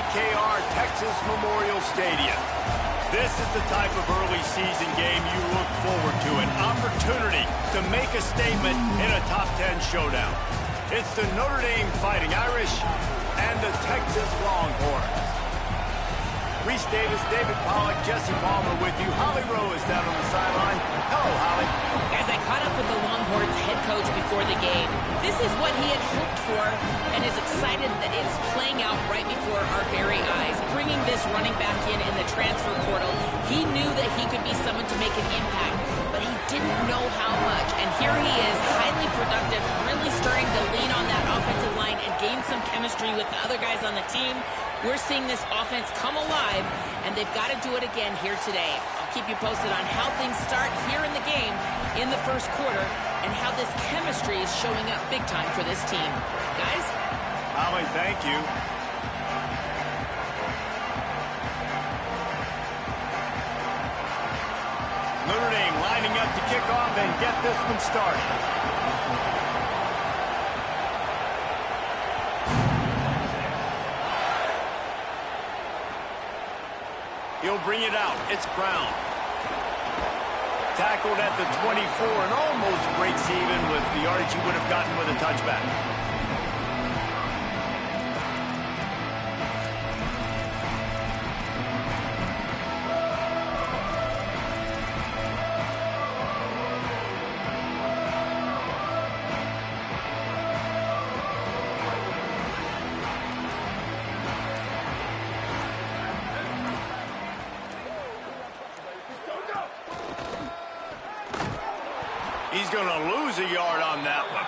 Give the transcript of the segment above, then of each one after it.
KKR Texas Memorial Stadium. This is the type of early season game you look forward to, an opportunity to make a statement in a top 10 showdown. It's the Notre Dame Fighting Irish and the Texas Longhorns. Reese Davis, David Pollack, Jesse Palmer with you. Holly Rowe is down on the sideline. Hello, Holly. Guys, I caught up with the Longhorns head coach before the game. This is what he had hoped for and is excited that it is playing out right before our very eyes. Bringing this running back in the transfer portal, he knew that he could be someone to make an impact, but he didn't know how much. And here he is, highly productive, really starting to lean on that offensive line and gain some chemistry with the other guys on the team. We're seeing this offense come alive, and they've got to do it again here today. I'll keep you posted on how things start here in the game in the first quarter and how this chemistry is showing up big time for this team. Guys? Holly, thank you. Notre Dame lining up to kick off and get this one started. He'll bring it out. It's Brown. Tackled at the 24 and almost breaks even with the yardage he would have gotten with a touchback. He's going to lose a yard on that one.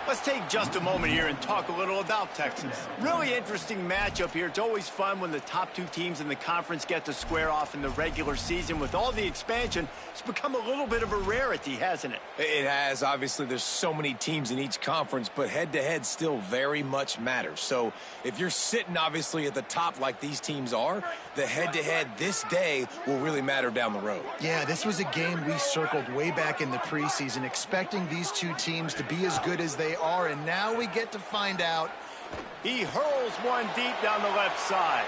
Let's take just a moment here and talk a little about Texas. Really interesting matchup here. It's always fun when the top two teams in the conference get to square off in the regular season. With all the expansion, it's become a little bit of a rarity, hasn't it? It has. Obviously, there's so many teams in each conference, but head-to-head still very much matters. So if you're sitting, obviously, at the top like these teams are, the head-to-head this day will really matter down the road. Yeah, this was a game we circled way back in the preseason, expecting these two teams to be as good as they are, and now we get to find out. He hurls one deep down the left side.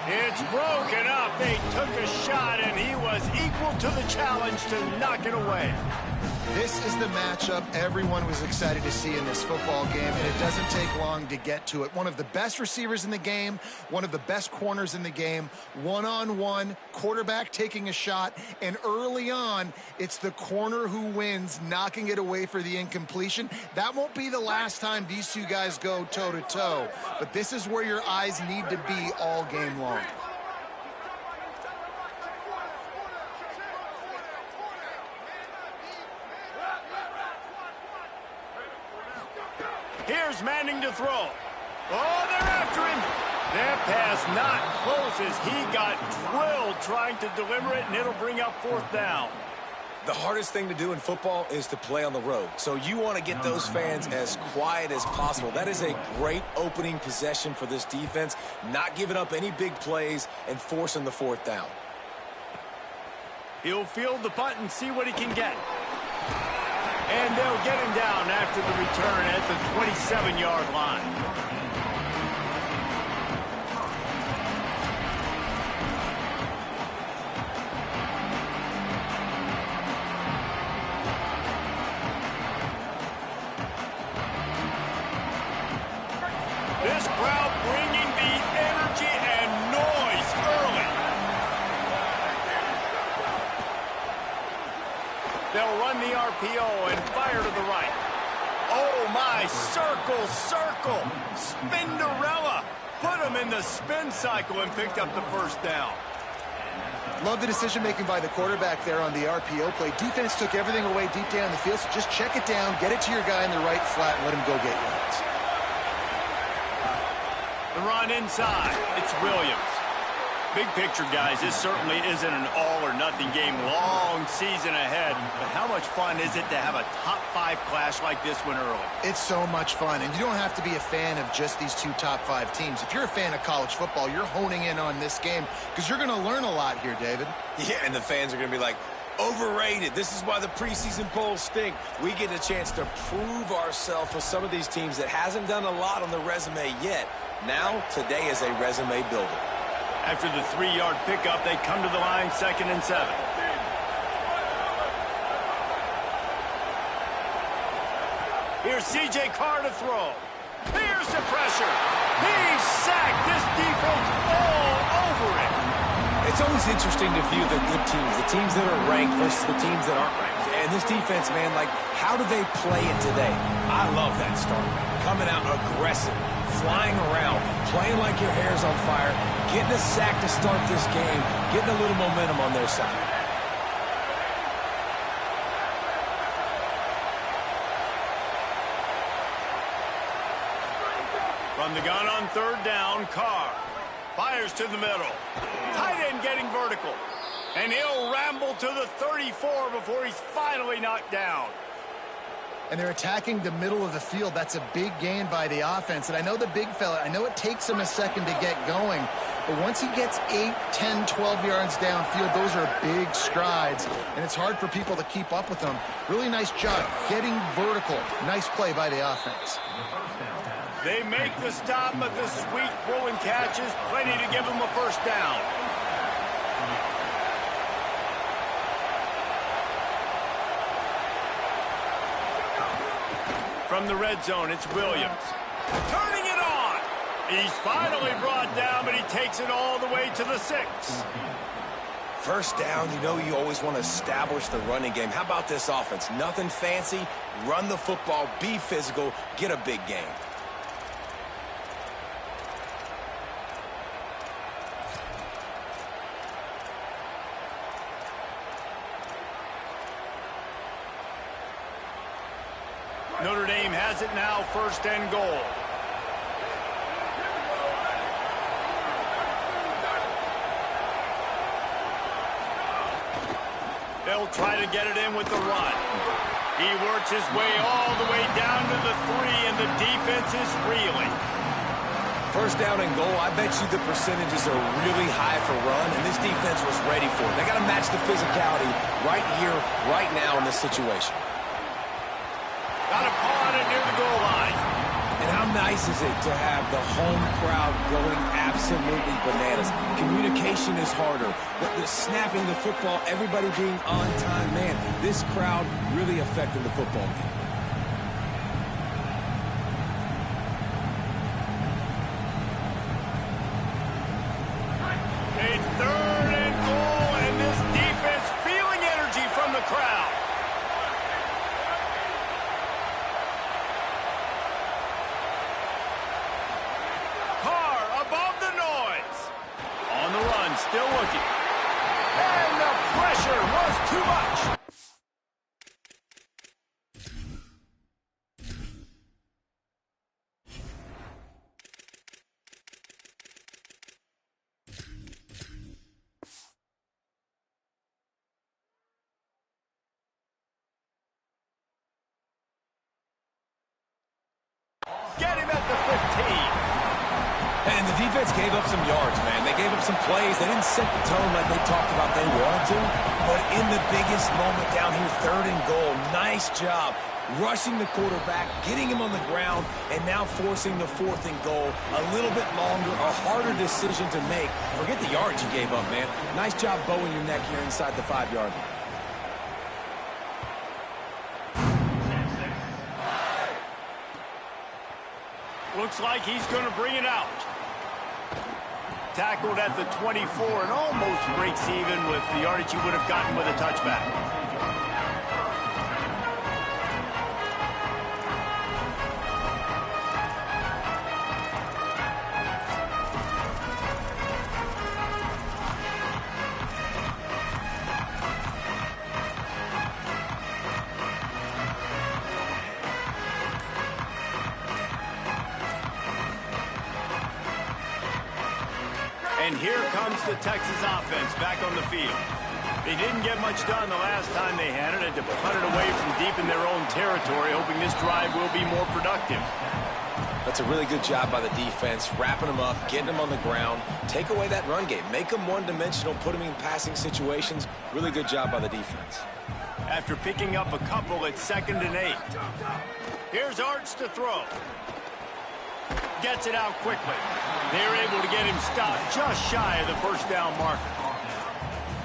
It's broken up. They took a shot, and he was equal to the challenge to knock it away. This is the matchup everyone was excited to see in this football game, and it doesn't take long to get to it. One of the best receivers in the game, one of the best corners in the game, one-on-one, quarterback taking a shot, and early on, it's the corner who wins, knocking it away for the incompletion. That won't be the last time these two guys go toe-to-toe, but this is where your eyes need to be all game long. Here's Manning to throw. Oh, they're after him. That pass not close as he got drilled trying to deliver it, and it'll bring up fourth down. The hardest thing to do in football is to play on the road. So you want to get those fans as quiet as possible. That is a great opening possession for this defense, not giving up any big plays and forcing the fourth down. He'll field the punt and see what he can get. And they'll get him down after the return at the 27-yard line. This crowd bringing the energy and noise early. They'll run the RPO and fire to the right. Oh, my. Circle, circle. Spinderella. Put him in the spin cycle and picked up the first down. Love the decision-making by the quarterback there on the RPO play. Defense took everything away deep down the field, so just check it down, get it to your guy in the right flat, and let him go get yards. The run inside. It's Williams. Big picture, guys, this certainly isn't an all-or-nothing game. Long season ahead. But how much fun is it to have a top-5 clash like this one early? It's so much fun, and you don't have to be a fan of just these two top-5 teams. If you're a fan of college football, you're honing in on this game because you're going to learn a lot here, David. Yeah, and the fans are going to be like, overrated. This is why the preseason polls stink. We get a chance to prove ourselves with some of these teams that hasn't done a lot on the resume yet. Now, today is a resume builder. After the 3-yard pickup, they come to the line 2nd and 7. Here's C.J. Carr to throw. Here's the pressure. He's sacked. This defense all over it. It's always interesting to view the good teams, the teams that are ranked versus the teams that aren't ranked. And this defense, man, like, how do they play it today? I love that start, man. Coming out aggressive, flying around, playing like your hair's on fire, getting a sack to start this game, getting a little momentum on their side. From the gun on 3rd down, Carr fires to the middle. Tight end getting vertical. And he'll ramble to the 34 before he's finally knocked down. And they're attacking the middle of the field. That's a big gain by the offense. And I know the big fella, I know it takes him a second to get going, but once he gets 8, 10, 12 yards downfield, those are big strides, and it's hard for people to keep up with them. Really nice job getting vertical. Nice play by the offense. They make the stop, but the sweet throw and catch is plenty to give them a 1st down. From the red zone, it's Williams. Turning it on. He's finally brought down, but he takes it all the way to the 6. 1st down, you know you always want to establish the running game. How about this offense? Nothing fancy. Run the football, be physical, get a big gain. Notre Dame has it now, 1st and goal. They'll try to get it in with the run. He works his way all the way down to the 3, and the defense is reeling. 1st down and goal, I bet you the percentages are really high for run, and this defense was ready for it. They got to match the physicality right here, right now in this situation. Got a paw on it near the goal line. And how nice is it to have the home crowd going absolutely bananas? Communication is harder. The snapping the football, everybody being on time. Man, this crowd really affecting the football game. It's 3rd and goal, and this defense feeling energy from the crowd. Still looking. And the pressure was too much. Get him at the 15. And the defense gave up some yards, man. They gave up some plays. They didn't set the tone like they talked about they wanted to. But in the biggest moment down here, 3rd and goal, nice job rushing the quarterback, getting him on the ground, and now forcing the 4th and goal. A little bit longer, a harder decision to make. Forget the yards you gave up, man. Nice job bowing your neck here inside the 5-yard line. Looks like he's going to bring it out. Tackled at the 24 and almost breaks even with the yardage he would have gotten with a touchback. And here comes the Texas offense back on the field. They didn't get much done the last time they had it, and to punt it away from deep in their own territory, hoping this drive will be more productive. That's a really good job by the defense, wrapping them up, getting them on the ground, take away that run game, make them one-dimensional, put them in passing situations. Really good job by the defense. After picking up a couple, it's 2nd and 8. Here's Arch to throw. Gets it out quickly. They're able to get him stopped just shy of the first down marker.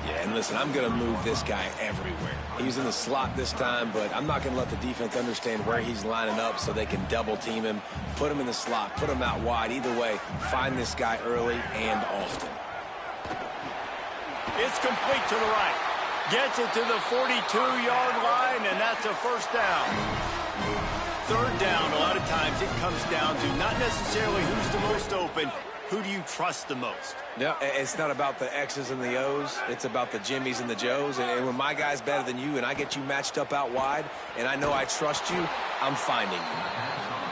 Yeah, and listen, I'm going to move this guy everywhere. He's in the slot this time, but I'm not going to let the defense understand where he's lining up so they can double team him, put him in the slot, put him out wide. Either way, find this guy early and often. It's complete to the right. Gets it to the 42-yard line, and that's a first down. Third down, a lot of times it comes down to not necessarily who's the most open, who do you trust the most? No, it's not about the X's and the O's. It's about the Jimmys and the Joes. And when my guy's better than you and I get you matched up out wide and I know I trust you, I'm finding you.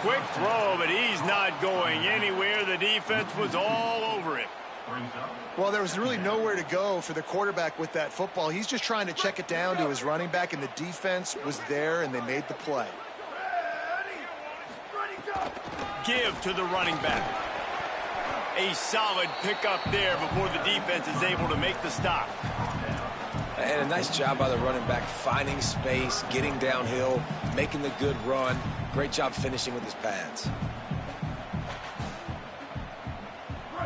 Quick throw, but he's not going anywhere. The defense was all over it. Well, there was really nowhere to go for the quarterback with that football. He's just trying to check it down to his running back, and the defense was there, and they made the play. Give to the running back. A solid pickup there before the defense is able to make the stop. And a nice job by the running back, finding space, getting downhill, making the good run. Great job finishing with his pads.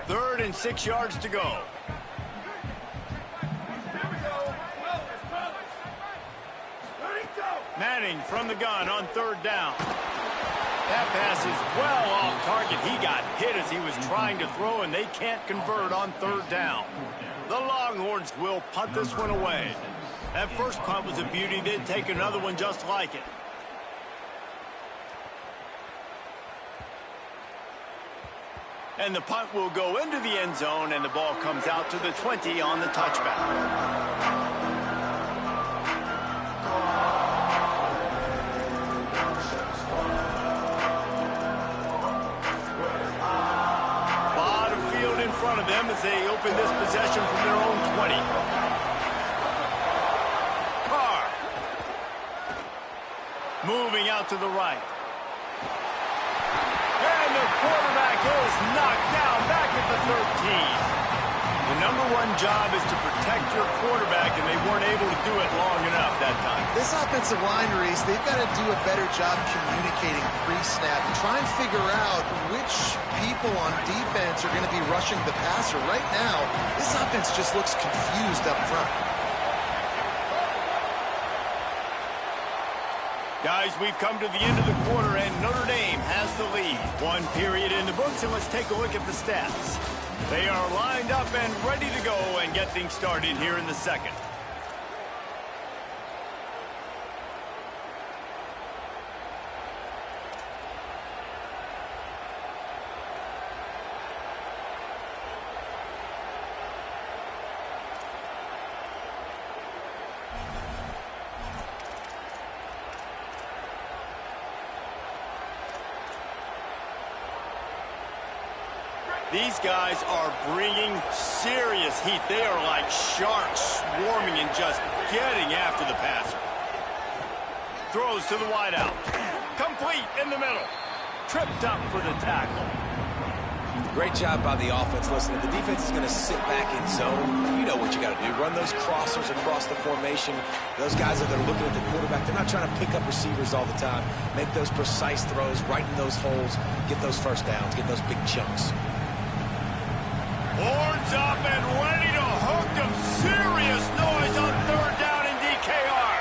3rd and 6 yards to go. Manning from the gun on 3rd down. That pass is well off target. He got hit as he was trying to throw, and they can't convert on 3rd down. The Longhorns will punt this one away. That first punt was a beauty. They'd take another one just like it. And the punt will go into the end zone, and the ball comes out to the 20 on the touchback. Front of them as they open this possession from their own 20. Carr moving out to the right. And the quarterback is knocked down back at the 13. The #1 job is to protect your quarterback, and they weren't able to do it long enough that time. This offensive line, Reese, they've got to do a better job communicating pre-snap and try and figure out which people on defense are going to be rushing the passer. Right now, this offense just looks confused up front. Guys, we've come to the end of the quarter, and Notre Dame has the lead. 1 period in the books, and let's take a look at the stats. They are lined up and ready to go and get things started here in the second. These guys are bringing serious heat. They are like sharks swarming and just getting after the passer. Throws to the wideout. Complete in the middle. Tripped up for the tackle. Great job by the offense. Listen, if the defense is going to sit back in zone, you know what you got to do. Run those crossers across the formation. Those guys that are looking at the quarterback, they're not trying to pick up receivers all the time. Make those precise throws right in those holes. Get those first downs. Get those big chunks. Horns up and ready to hook them. Serious noise on 3rd down in DKR.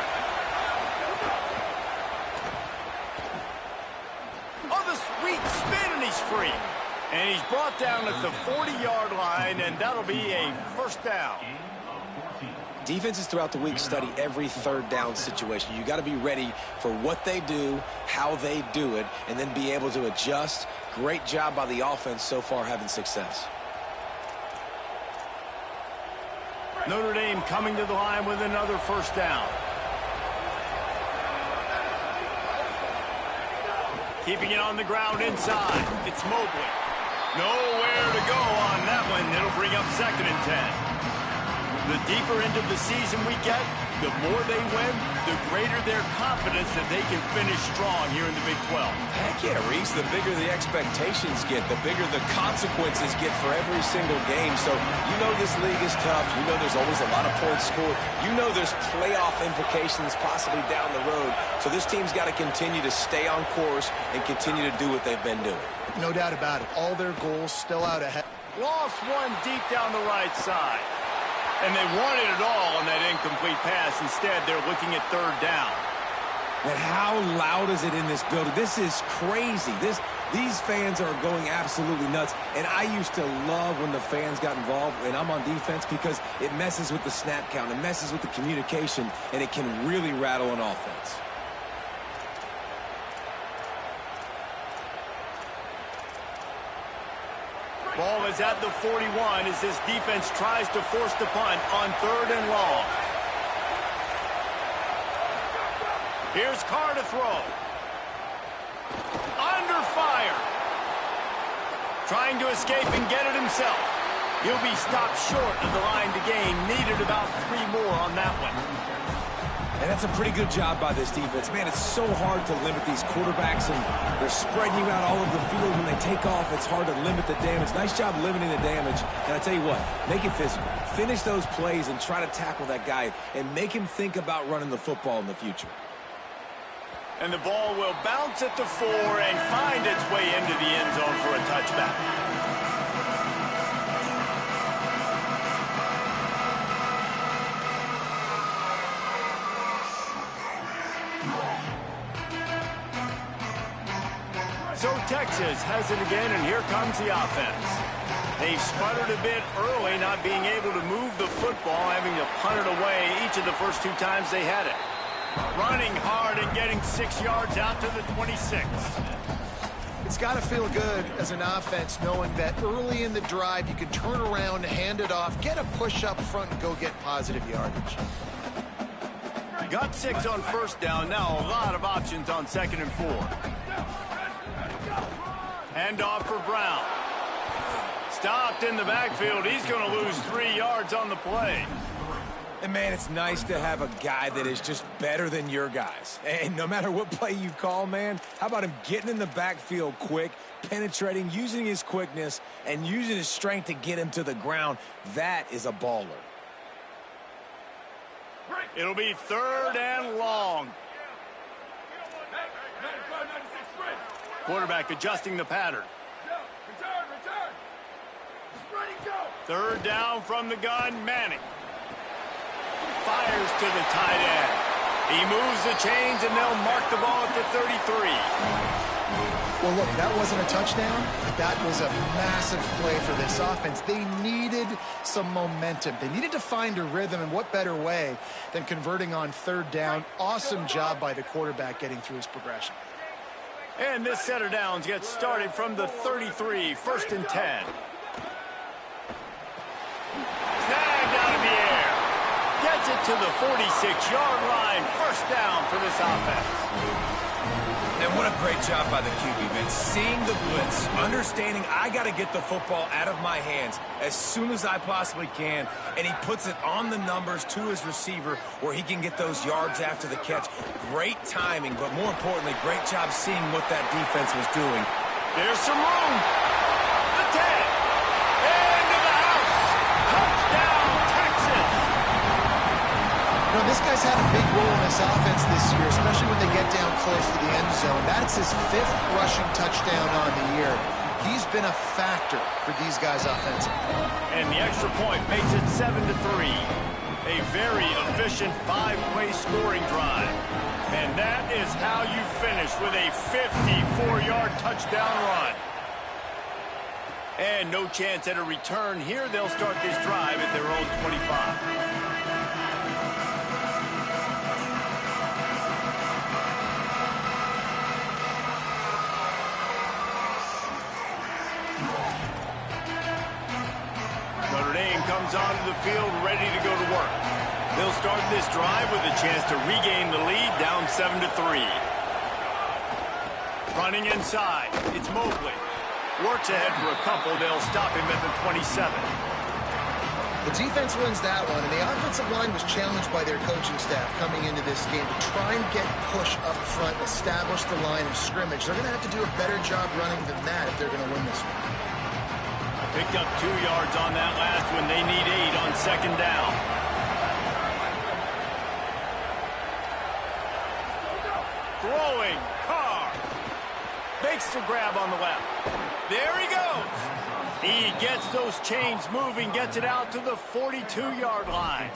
Oh, the sweet spin, and he's free. And he's brought down at the 40-yard line, and that'll be a first down. Defenses throughout the week study every 3rd down situation. You got to be ready for what they do, how they do it, and then be able to adjust. Great job by the offense so far having success. Notre Dame coming to the line with another first down. Keeping it on the ground inside. It's Mobley. Nowhere to go on that one. It'll bring up 2nd and 10. The deeper into the season we get, the more they win, the greater their confidence that they can finish strong here in the Big 12. Heck yeah, Reese. The bigger the expectations get, the bigger the consequences get for every single game. So you know this league is tough. You know there's always a lot of points scored. You know there's playoff implications possibly down the road. So this team's got to continue to stay on course and continue to do what they've been doing. No doubt about it. All their goals still out ahead. Lost one deep down the right side. And they wanted it all on that incomplete pass. Instead, they're looking at third down. And how loud is it in this building? This is crazy. These fans are going absolutely nuts. And I used to love when the fans got involved, and I'm on defense, because it messes with the snap count. It messes with the communication, and it can really rattle an offense. Ball is at the 41 as this defense tries to force the punt on third and long. Here's Carr to throw. Under fire. Trying to escape and get it himself. He'll be stopped short of the line to gain. Needed about 3 more on that one. And that's a pretty good job by this defense. Man, it's so hard to limit these quarterbacks, and they're spreading you out all over the field. When they take off, it's hard to limit the damage. Nice job limiting the damage. And I tell you what, make it physical. Finish those plays and try to tackle that guy and make him think about running the football in the future. And the ball will bounce at the 4 and find its way into the end zone for a touchback. So Texas has it again, and here comes the offense. They've sputtered a bit early, not being able to move the football, having to punt it away each of the first 2 times they had it. Running hard and getting 6 yards out to the 26. It's got to feel good as an offense knowing that early in the drive you can turn around, hand it off, get a push up front, and go get positive yardage. Got 6 on first down. Now a lot of options on 2nd and 4. Hand off for Brown. Stopped in the backfield. He's going to lose 3 yards on the play. And, man, it's nice to have a guy that is just better than your guys. And no matter what play you call, man, how about him getting in the backfield quick, penetrating, using his quickness, and using his strength to get him to the ground? That is a baller. It'll be 3rd and long. Quarterback adjusting the pattern. 3rd down from the gun, Manning. Fires to the tight end. He moves the chains, and they'll mark the ball at the 33. Well, look, that wasn't a touchdown, but that was a massive play for this offense. They needed some momentum. They needed to find a rhythm, and what better way than converting on 3rd down. Awesome job by the quarterback getting through his progression. And this set of downs gets started from the 33, 1st and 10. Snagged out of the air. Gets it to the 46-yard line. 1st down for this offense. And what a great job by the QB, man. Seeing the blitz, understanding I got to get the football out of my hands as soon as I possibly can, and he puts it on the numbers to his receiver where he can get those yards after the catch. Great timing, but more importantly, great job seeing what that defense was doing. There's some room. The 10. Into the house. Touchdown, Texas. You know, this guy's had a big role in this offense this year, especially when they get down close to the end zone. That's his 5th rushing touchdown on the year. He's been a factor for these guys offensively. And the extra point makes it 7-3. A very efficient 5-play scoring drive. And that is how you finish with a 54-yard touchdown run. And no chance at a return here. They'll start this drive at their own 25. Comes onto the field ready to go to work. They'll start this drive with a chance to regain the lead, down 7-3. Running inside, it's Mobley. Works ahead for a couple. They'll stop him at the 27. The defense wins that one, and the offensive line was challenged by their coaching staff coming into this game to try and get push up front, establish the line of scrimmage. They're going to have to do a better job running than that if they're going to win this one. Picked up 2 yards on that last one. They need 8 on 2nd down. Throwing, Carr. Makes the grab on the left. There he goes. He gets those chains moving, gets it out to the 42-yard line.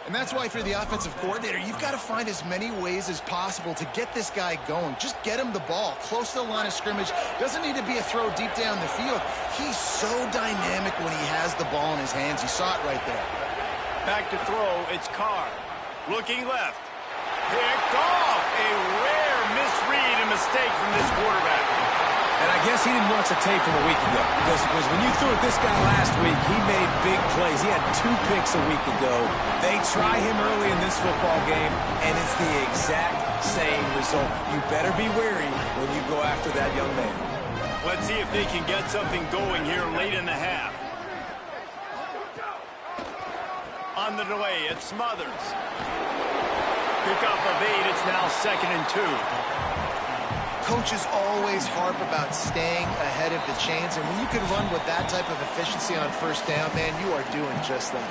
And that's why, if you're the offensive coordinator, you've got to find as many ways as possible to get this guy going. Just get him the ball close to the line of scrimmage. Doesn't need to be a throw deep down the field. He's so dynamic when he has the ball in his hands. You saw it right there. Back to throw, it's Carr. Looking left. Picked off. A rare misread and mistake from this quarterback. And I guess he didn't watch the tape from a week ago. Because when you threw at this guy last week, he made big plays. He had 2 picks a week ago. They try him early in this football game, and it's the exact same result. You better be wary when you go after that young man. Let's see if they can get something going here late in the half. On the delay, it's Smothers. Pick up of 8, it's now 2nd and 2. Coaches always harp about staying ahead of the chains, and when you can run with that type of efficiency on first down, man, you are doing just that.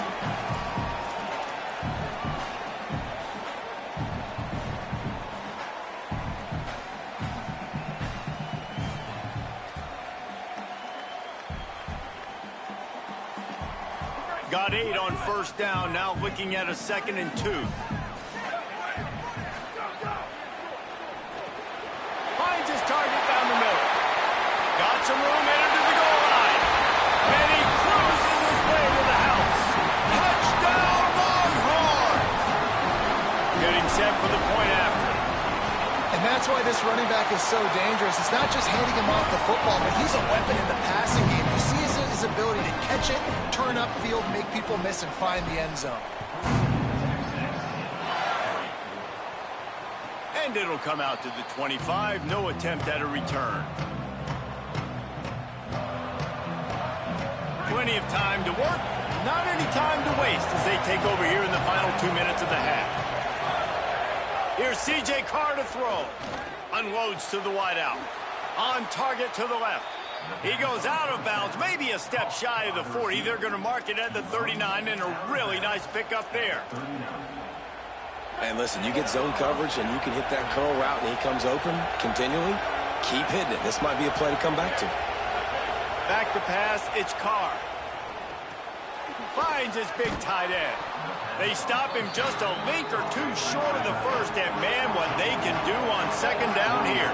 Got 8 on first down, now looking at a 2nd and 2. Finds his target down the middle. Got some room, headed to the goal line. And he cruises his way to the house. Touchdown, Longhorns! Getting set for the point after. And that's why this running back is so dangerous. It's not just handing him off the football, but he's a weapon in the passing game. You see his ability to catch it, turn upfield, make people miss, and find the end zone. And it'll come out to the 25. No attempt at a return. Plenty of time to work. Not any time to waste as they take over here in the final 2 minutes of the half. Here's C.J. Carr to throw. Unloads to the wideout. On target to the left. He goes out of bounds, maybe a step shy of the 40. They're going to mark it at the 39, and a really nice pickup there. And listen, you get zone coverage and you can hit that curl route and he comes open continually. Keep hitting it. This might be a play to come back to. Back to pass, it's Carr. Finds his big tight end. They stop him just a link or 2 short of the first, and man, what they can do on 2nd down here.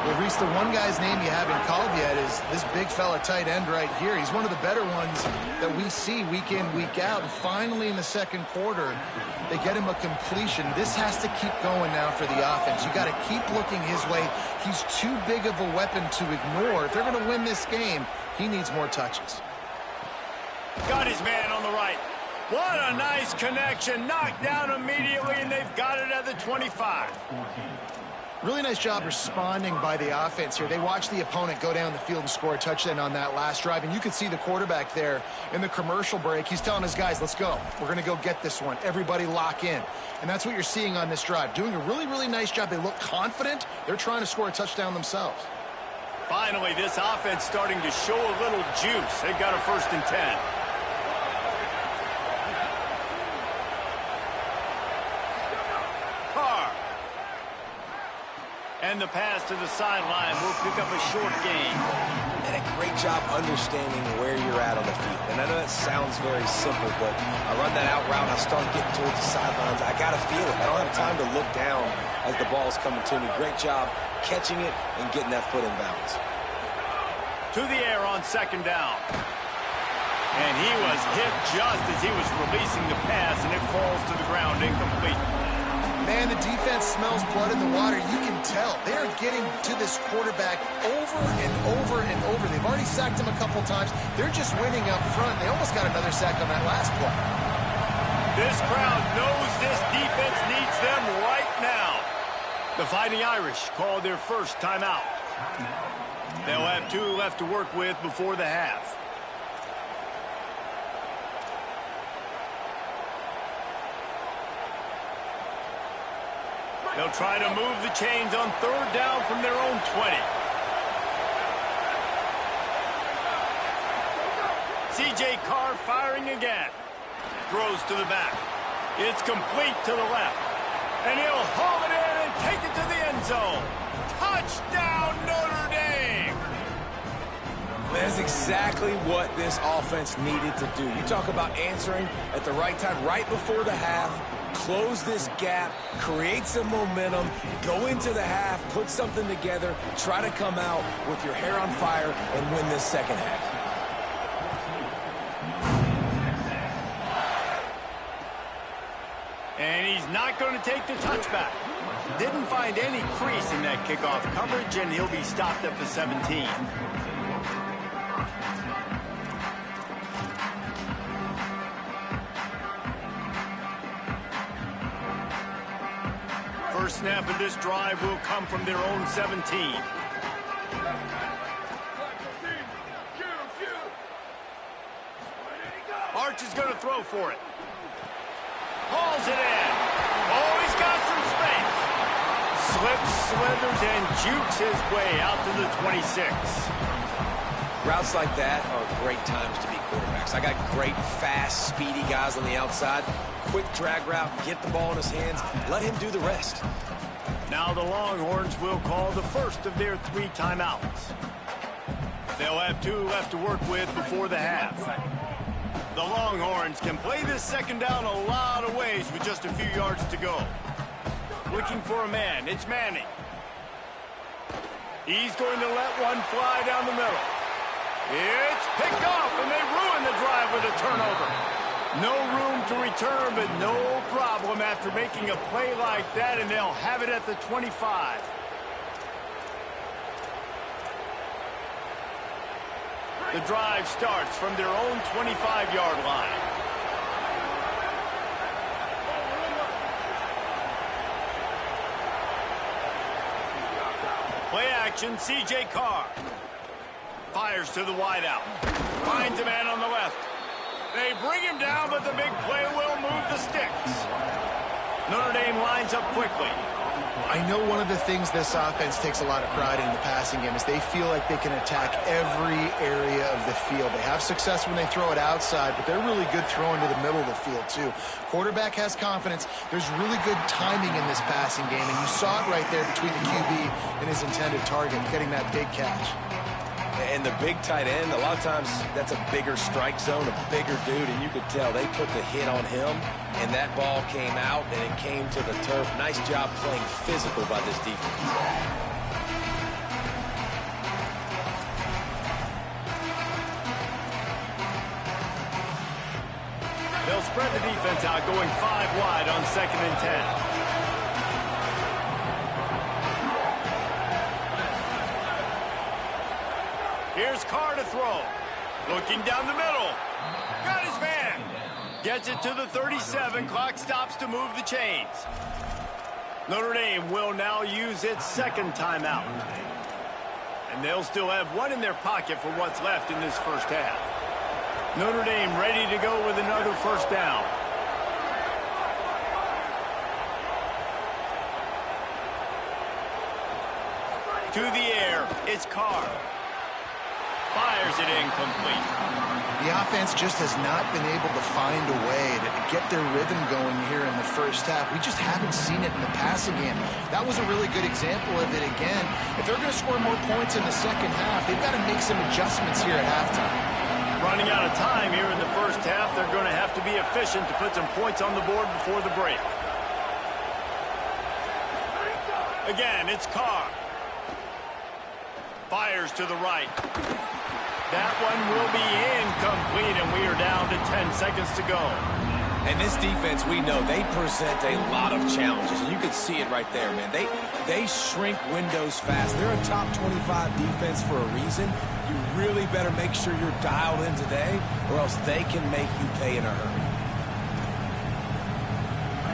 Well, Reese, the one guy's name you haven't called yet is this big fella tight end right here. He's one of the better ones that we see week in, week out. And finally in the 2nd quarter, they get him a completion. This has to keep going now for the offense. You got to keep looking his way. He's too big of a weapon to ignore. If they're going to win this game, he needs more touches. Got his man on the right. What a nice connection. Knocked down immediately, and they've got it at the 25. Really nice job responding by the offense here. They watched the opponent go down the field and score a touchdown on that last drive. And you could see the quarterback there in the commercial break. He's telling his guys, let's go. We're going to go get this one. Everybody lock in. And that's what you're seeing on this drive. Doing a really, really nice job. They look confident. They're trying to score a touchdown themselves. Finally, this offense starting to show a little juice. They've got a 1st and 10. And the pass to the sideline will pick up a short gain. And a great job understanding where you're at on the field. And I know that sounds very simple, but I run that out route, I start getting towards the sidelines. I got to feel it. I don't have time to look down as the ball's coming to me. Great job catching it and getting that foot in bounds. To the air on 2nd down. And he was hit just as he was releasing the pass, and it falls to the ground incomplete. Man, the defense smells blood in the water. You can tell. They are getting to this quarterback over and over and over. They've already sacked him a couple times. They're just winning up front. They almost got another sack on that last play. This crowd knows this defense needs them right now. The Fighting Irish call their first timeout. They'll have 2 left to work with before the half. They'll try to move the chains on 3rd down from their own 20. C.J. Carr firing again. Throws to the back. It's complete to the left. And he'll haul it in and take it to the end zone. Touchdown, Notre Dame! That's exactly what this offense needed to do. You talk about answering at the right time, right before the half, close this gap, create some momentum, go into the half, put something together, try to come out with your hair on fire and win this second half. And he's not going to take the touchback. Didn't find any crease in that kickoff coverage, and he'll be stopped at the 17. First snap of this drive will come from their own 17. Arch is going to throw for it. Hauls it in. Oh, he's got some space. Slips, slithers, and jukes his way out to the 26. Routes like that are great times to be quarterbacks. I got great, fast, speedy guys on the outside. Quick drag route, get the ball in his hands, let him do the rest. Now the Longhorns will call the first of their 3 timeouts. They'll have 2 left to work with before the half. The Longhorns can play this second down a lot of ways with just a few yards to go. Looking for a man, it's Manning. He's going to let one fly down the middle. It's picked off, and they ruin the drive with a turnover. No room to return, but no problem after making a play like that, and they'll have it at the 25. The drive starts from their own 25-yard line. Play action, C.J. Carr. Fires to the wideout. Finds a man on the left. They bring him down, but the big play will move the sticks. Notre Dame lines up quickly. I know one of the things this offense takes a lot of pride in the passing game is they feel like they can attack every area of the field. They have success when they throw it outside, but they're really good throwing to the middle of the field, too. Quarterback has confidence. There's really good timing in this passing game, and you saw it right there between the QB and his intended target, getting that big catch. And the big tight end, a lot of times that's a bigger strike zone, a bigger dude, and you could tell they put the hit on him, and that ball came out, and it came to the turf. Nice job playing physical by this defense. They'll spread the defense out, going 5 wide on 2nd and 10. Here's Carr to throw. Looking down the middle. Got his man. Gets it to the 37. Clock stops to move the chains. Notre Dame will now use its 2nd timeout. And they'll still have 1 in their pocket for what's left in this first half. Notre Dame ready to go with another first down. To the air, it's Carr. Fires it incomplete. The offense just has not been able to find a way to get their rhythm going here in the first half. We just haven't seen it in the passing game. That was a really good example of it again. If they're going to score more points in the second half, they've got to make some adjustments here at halftime. Running out of time here in the first half, they're going to have to be efficient to put some points on the board before the break. Again, it's Carr. Fires to the right. That one will be incomplete, and we are down to 10 seconds to go. And this defense, we know, they present a lot of challenges, and you can see it right there, man. They shrink windows fast. They're a top 25 defense for a reason. You really better make sure you're dialed in today, or else they can make you pay in a hurry.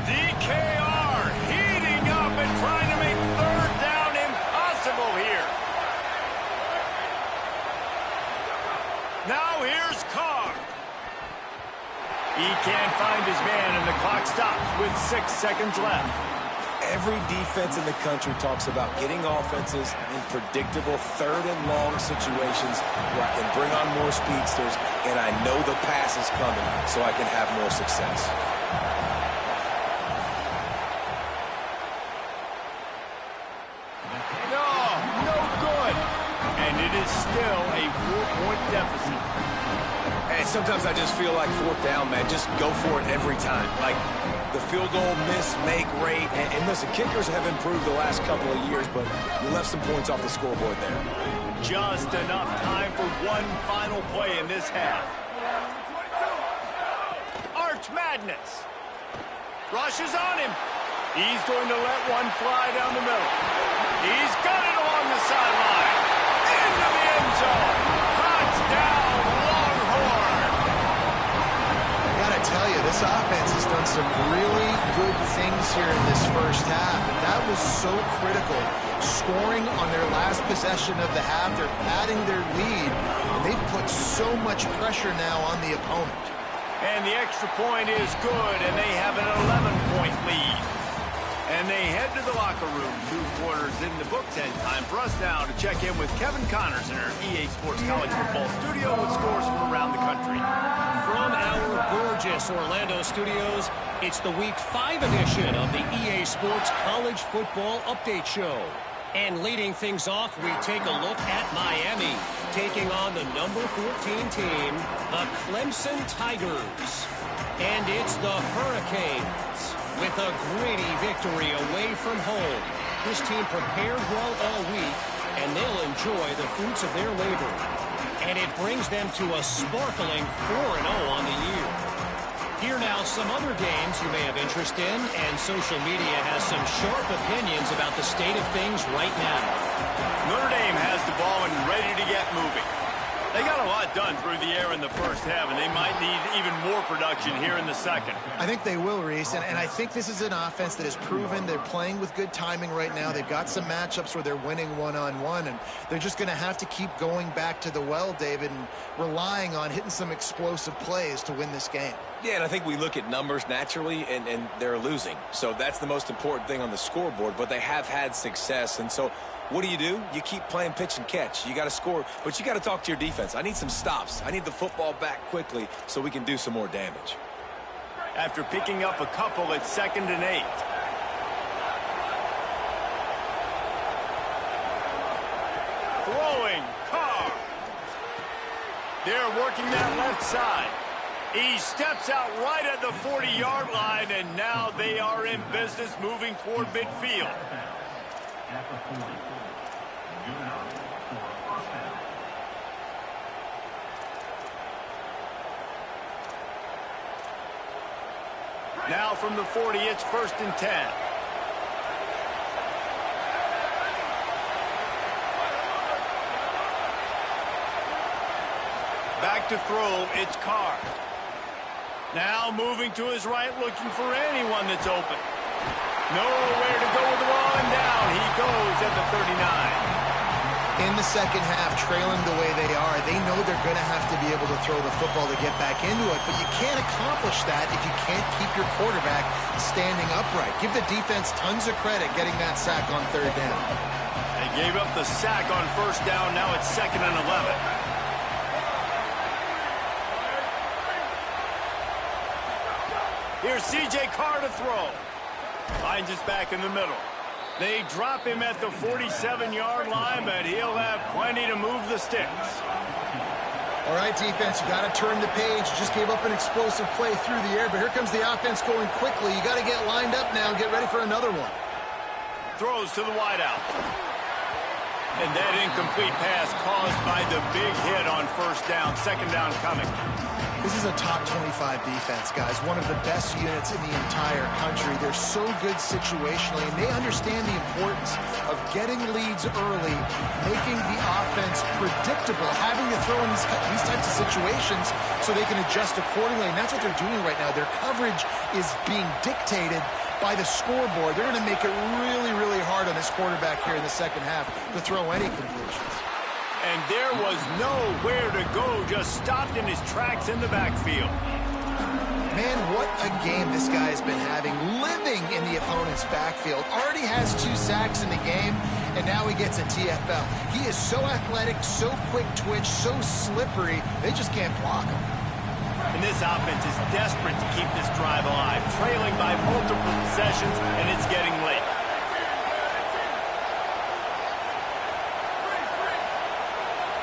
DKR heating up and trying to make 3rd down impossible here. Now here's Carr. He can't find his man, and the clock stops with 6 seconds left. Every defense in the country talks about getting offenses in predictable 3rd and long situations where I can bring on more speedsters, and I know the pass is coming, so I can have more success. No good. And it is is still a 4-point deficit. And sometimes I just feel like fourth down, man. Just go for it every time. Like the field goal miss-make rate. And listen, kickers have improved the last couple of years, but you left some points off the scoreboard there. Just enough time for one final play in this half. Arch Madness. Rushes on him. He's going to let one fly down the middle. He's got it along the sideline. Into the end zone. Touchdown, Longhorn. I got to tell you, this offense has done some really good things here in this first half, and that was so critical. Scoring on their last possession of the half, they're padding their lead, and they've put so much pressure now on the opponent. And the extra point is good, and they have an 11-point lead. And they head to the locker room. 2 quarters in the books, and time for us now to check in with Kevin Connors in our EA Sports College Football Studio with scores from around the country. From our gorgeous Orlando studios, it's the Week 5 edition of the EA Sports College Football Update Show. And leading things off, we take a look at Miami, taking on the number 14 team, the Clemson Tigers. And it's the Hurricanes with a gritty victory away from home. This team prepared well all week, and they'll enjoy the fruits of their labor. And it brings them to a sparkling 4-0 on the year. Here now some other games you may have interest in, and social media has some sharp opinions about the state of things right now. Notre Dame has the ball and ready to get moving. They got a lot done through the air in the first half, and they might need even more production here in the second. I think they will, Reese, and I think this is an offense that has proven they're playing with good timing right now. They've got some matchups where they're winning one-on-one, and they're just going to have to keep going back to the well, David, and relying on hitting some explosive plays to win this game. Yeah, and I think we look at numbers naturally, and they're losing. So that's the most important thing on the scoreboard, but they have had success. And so what do? You keep playing pitch and catch. You got to score, but you got to talk to your defense. I need some stops. I need the football back quickly so we can do some more damage. After picking up a couple at 2nd and 8. Throwing, Carr. They're working that left side. He steps out right at the 40-yard line, and now they are in business moving toward midfield. Now from the 40, it's 1st and 10. Back to throw, it's Carr. Now moving to his right, looking for anyone that's open. Nowhere to go with the ball, and down he goes at the 39. In the second half, trailing the way they are, they know they're going to have to be able to throw the football to get back into it, but you can't accomplish that if you can't keep your quarterback standing upright. Give the defense tons of credit getting that sack on 3rd down. They gave up the sack on 1st down. Now it's 2nd and 11. Here's C.J. Carr to throw. Finds us back in the middle. They drop him at the 47-yard line, but he'll have plenty to move the sticks. All right, defense, you got to turn the page. Just gave up an explosive play through the air, but here comes the offense going quickly. You got to get lined up now and get ready for another one. Throws to the wideout. And that incomplete pass caused by the big hit on 1st down. 2nd down coming. This is a top 25 defense, guys. One of the best units in the entire country. They're so good situationally, and they understand the importance of getting leads early, making the offense predictable, having to throw in these types of situations so they can adjust accordingly. And that's what they're doing right now. Their coverage is being dictated by the scoreboard. They're going to make it really, really hard on this quarterback here in the second half to throw any completions. And there was nowhere to go, just stopped in his tracks in the backfield. Man, what a game this guy has been having, living in the opponent's backfield. Already has 2 sacks in the game, and now he gets a TFL. He is so athletic, so quick twitch, so slippery, they just can't block him. And this offense is desperate to keep this drive alive, trailing by multiple possessions, and it's getting late. 1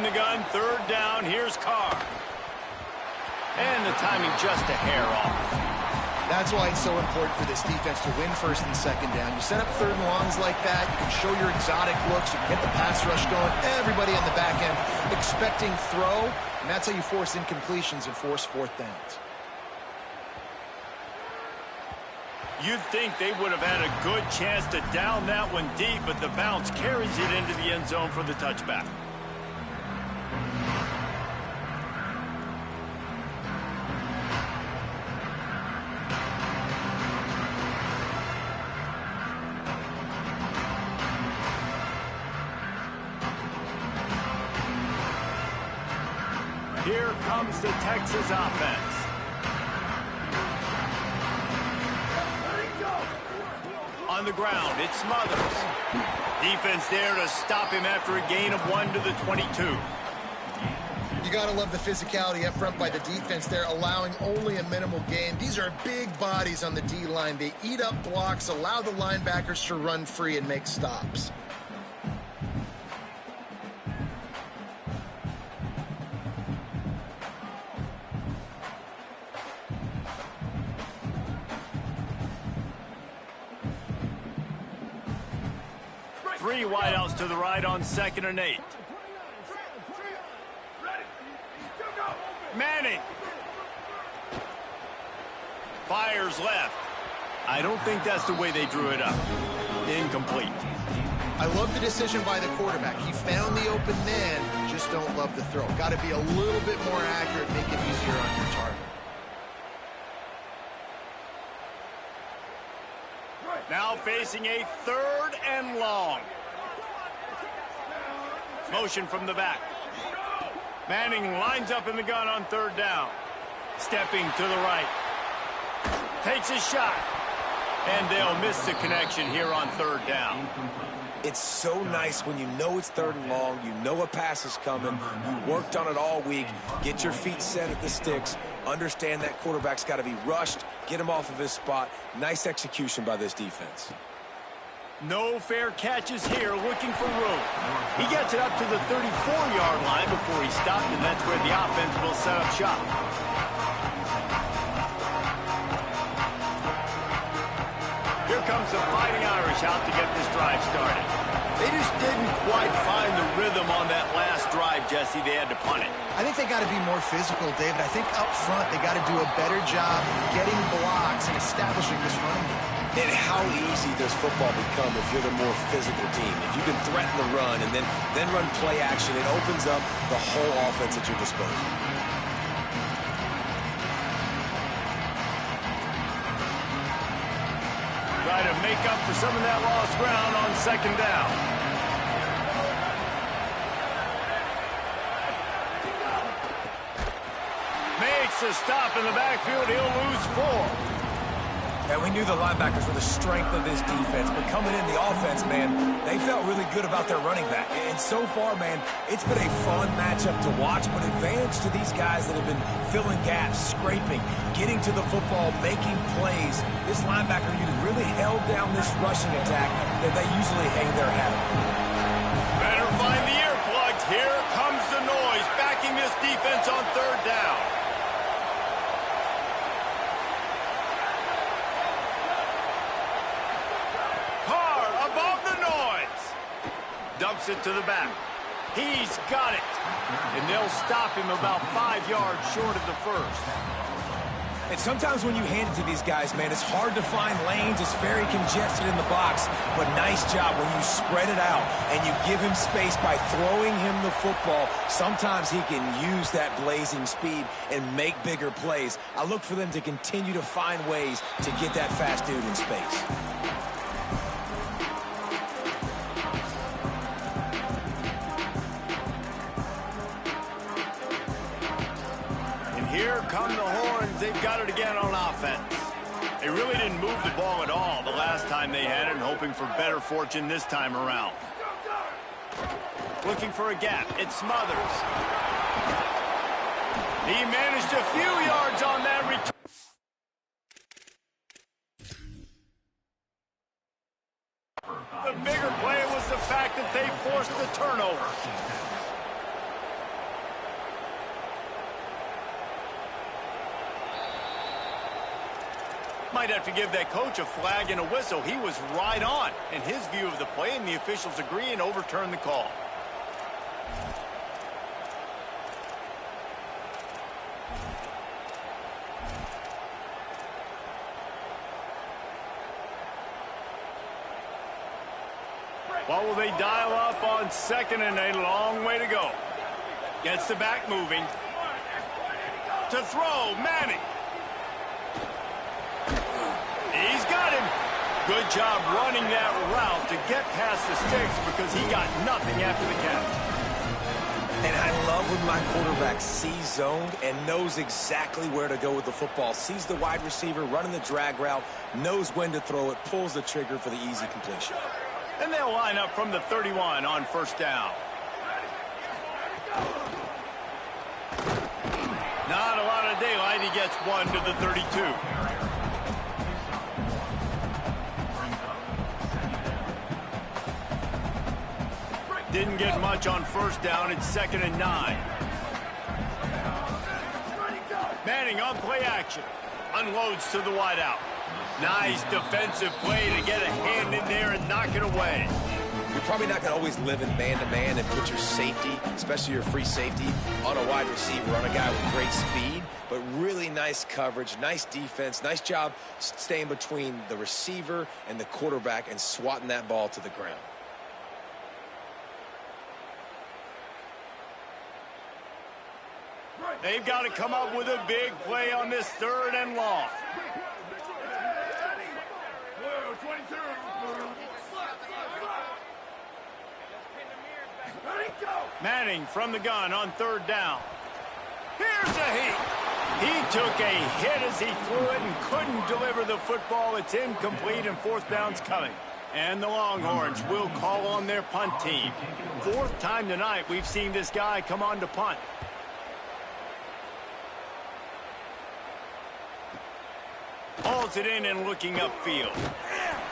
the gun, third down. Here's Carr. And the timing just a hair off. That's why it's so important for this defense to win first and second down. You set up third and longs like that, you can show your exotic looks, you can get the pass rush going, everybody on the back end expecting throw, and that's how you force incompletions and force fourth downs. You'd think they would have had a good chance to down that one deep, but the bounce carries it into the end zone for the touchback. Here comes the Texas offense. On the ground, it's Smothers. Defense there to stop him after a gain of 1 to the 22. You got to love the physicality up front by the defense there, allowing only a minimal gain. These are big bodies on the D-line. They eat up blocks, allow the linebackers to run free and make stops. Three wideouts to the right on 2nd and 8. Manning. Fires left. I don't think that's the way they drew it up. Incomplete. I love the decision by the quarterback. He found the open man, just don't love the throw. Got to be a little bit more accurate, make it easier on your target. Now facing a 3rd and long. Motion from the back. Manning lines up in the gun on 3rd down. Stepping to the right. Takes a shot. And they'll miss the connection here on 3rd down. It's so nice when you know it's 3rd and long, you know a pass is coming, you worked on it all week, get your feet set at the sticks, understand that quarterback's got to be rushed, get him off of his spot. Nice execution by this defense. No fair catches here, looking for room. He gets it up to the 34-yard line before he stopped, and that's where the offense will set up shop. Here comes the Fighting Irish out to get this drive started. They just didn't quite find the rhythm on that last drive, Jesse. They had to punt it. I think they got to be more physical, David. I think up front they got to do a better job getting blocks and establishing this running game. And how easy does football become if you're the more physical team? If you can threaten the run and then run play action, it opens up the whole offense at your disposal. Try to make up for some of that lost ground on 2nd down. Makes a stop in the backfield. He'll lose 4. And we knew the linebackers were the strength of this defense, but coming in the offense, man, they felt really good about their running back. And so far, man, it's been a fun matchup to watch, but advantage to these guys that have been filling gaps, scraping, getting to the football, making plays. This linebacker unit really held down this rushing attack that they usually hang their hat on. Better find the earplugs. Here comes the noise, backing this defense on 3rd down. Dumps it to the back. He's got it. And they'll stop him about 5 yards short of the 1st. And sometimes when you hand it to these guys, man, it's hard to find lanes. It's very congested in the box. But nice job when you spread it out and you give him space by throwing him the football. Sometimes he can use that blazing speed and make bigger plays. I look for them to continue to find ways to get that fast dude in space. Here come the horns. They've got it again on offense. They really didn't move the ball at all the last time they had it, and hoping for better fortune this time around. Looking for a gap. It's Smothers. He managed a few yards on that return. The bigger play was the fact that they forced the turnover. might have to give that coach a flag and a whistle. He was right on in his view of the play, and the officials agree and overturn the call. What will they dial up on second and a long way to go? Gets the back moving. To throw, Manning. He's got him. Good job running that route to get past the sticks because he got nothing after the catch. And I love when my quarterback sees zoned and knows exactly where to go with the football. Sees the wide receiver running the drag route, knows when to throw it, pulls the trigger for the easy completion. And they'll line up from the 31 on first down. Not a lot of daylight. He gets one to the 32. Didn't get much on first down. It's 2nd and 9. Manning on play action. Unloads to the wideout. Nice defensive play to get a hand in there and knock it away. You're probably not going to always live in man-to-man and put your safety, especially your free safety, on a wide receiver, on a guy with great speed, but really nice coverage, nice defense, nice job staying between the receiver and the quarterback and swatting that ball to the ground. They've got to come up with a big play on this 3rd and long. Manning from the gun on 3rd down. Here's a heat. He took a hit as he threw it and couldn't deliver the football. It's incomplete and 4th down's coming. And the Longhorns will call on their punt team. 4th time tonight we've seen this guy come on to punt. Hauls it in and looking upfield.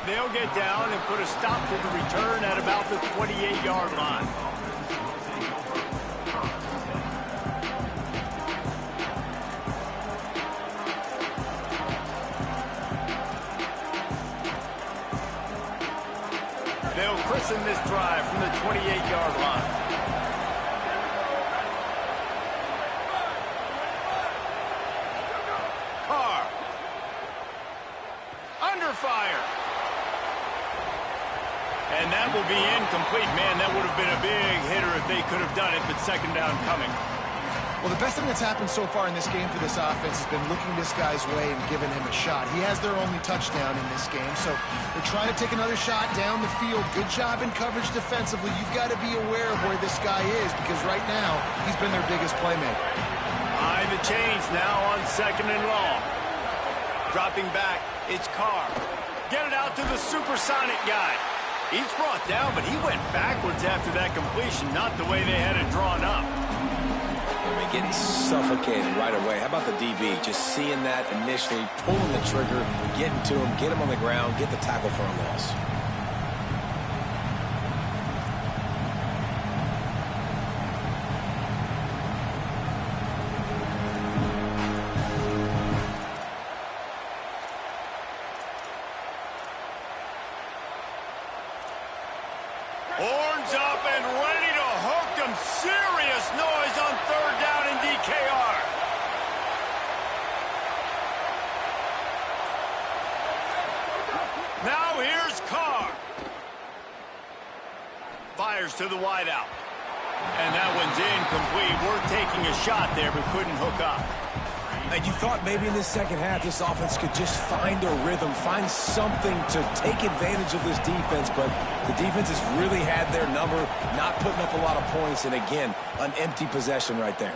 They'll get down and put a stop to the return at about the 28-yard line. They'll christen this drive from the 28-yard line. Carr. Under fire. And that will be incomplete. Man, that would have been a big hitter if they could have done it, but 2nd down coming. Well, the best thing that's happened so far in this game for this offense has been looking this guy's way and giving him a shot. He has their only touchdown in this game, so they're trying to take another shot down the field. Good job in coverage defensively. You've got to be aware of where this guy is because right now he's been their biggest playmaker. Behind the chains now on 2nd and long. Dropping back, it's Carr. Get it out to the supersonic guy. He's brought down, but he went backwards after that completion, not the way they had it drawn up. Getting suffocated right away. How about the DB? Just seeing that initially, pulling the trigger, getting to him, get him on the ground, get the tackle for a loss. Horns up and ready to hook them. Serious noise on 3rd down in DKR. Now here's Carr. Fires to the wideout. And that one's incomplete. We're taking a shot there, but couldn't hook up. And you thought maybe in the second half this offense could just find a rhythm, find something to take advantage of this defense, but the defense has really had their number, not putting up a lot of points, and again, an empty possession right there.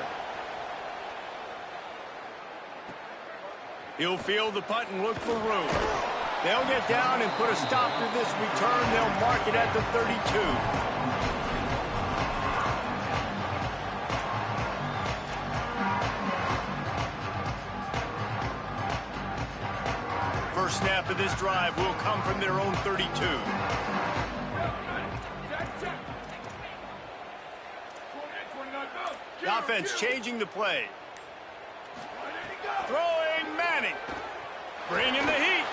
He'll field the punt and look for room. They'll get down and put a stop to this return. They'll mark it at the 32. First snap of this drive will come from their own 32. The offense changing the play. Throwing Manning. Bringing the heat.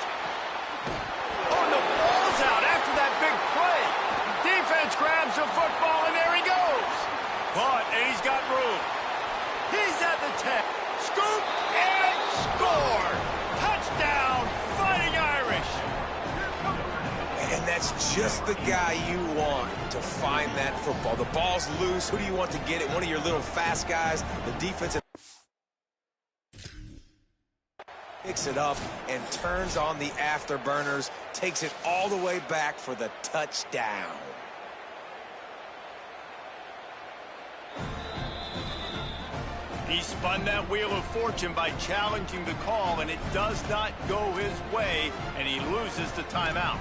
got room. He's at the 10. Scoop and score. Touchdown, Fighting Irish. And that's just the guy you want to find that football. The ball's loose. Who do you want to get it? One of your little fast guys. The defensive picks it up and turns on the afterburners, takes it all the way back for the touchdown. He spun that wheel of fortune by challenging the call, and it does not go his way, and he loses the timeout.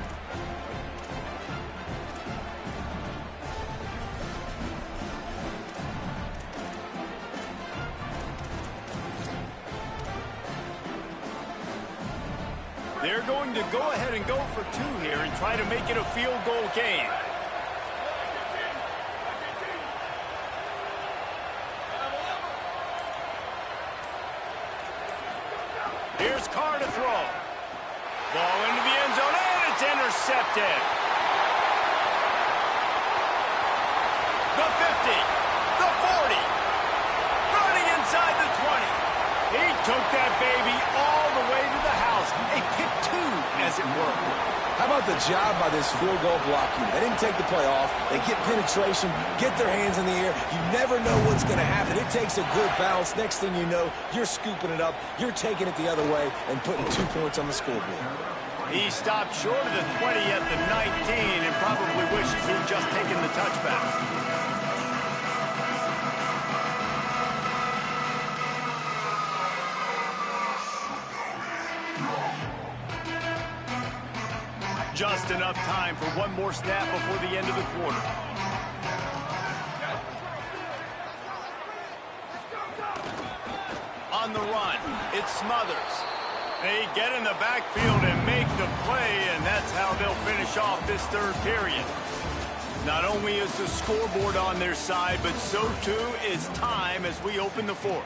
They're going to go ahead and go for two here and try to make it a field goal game. Here's Carr to throw. Ball into the end zone, and it's intercepted. The 50, the 40, running inside the 20. He took that baby all the way to the house. A pick two, as it were. How about the job by this field goal block unit? They didn't take the play off. They get penetration, get their hands in the air. You never know what's going to happen. It takes a good bounce. Next thing you know, you're scooping it up. You're taking it the other way and putting 2 points on the scoreboard. He stopped short of the 20 at the 19 and probably wishes he'd just taken the touchback. Just enough time for one more snap before the end of the quarter. On the run, it's Smothers. They get in the backfield and make the play, and that's how they'll finish off this third period. Not only is the scoreboard on their side, but so too is time as we open the fourth.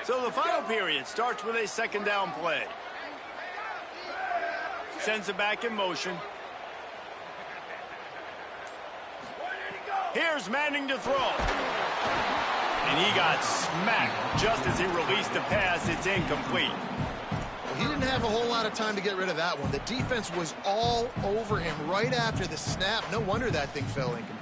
So the final period starts with a second down play. Sends it back in motion. Here's Manning to throw. And he got smacked just as he released the pass. It's incomplete. Well, he didn't have a whole lot of time to get rid of that one. The defense was all over him right after the snap. No wonder that thing fell incomplete.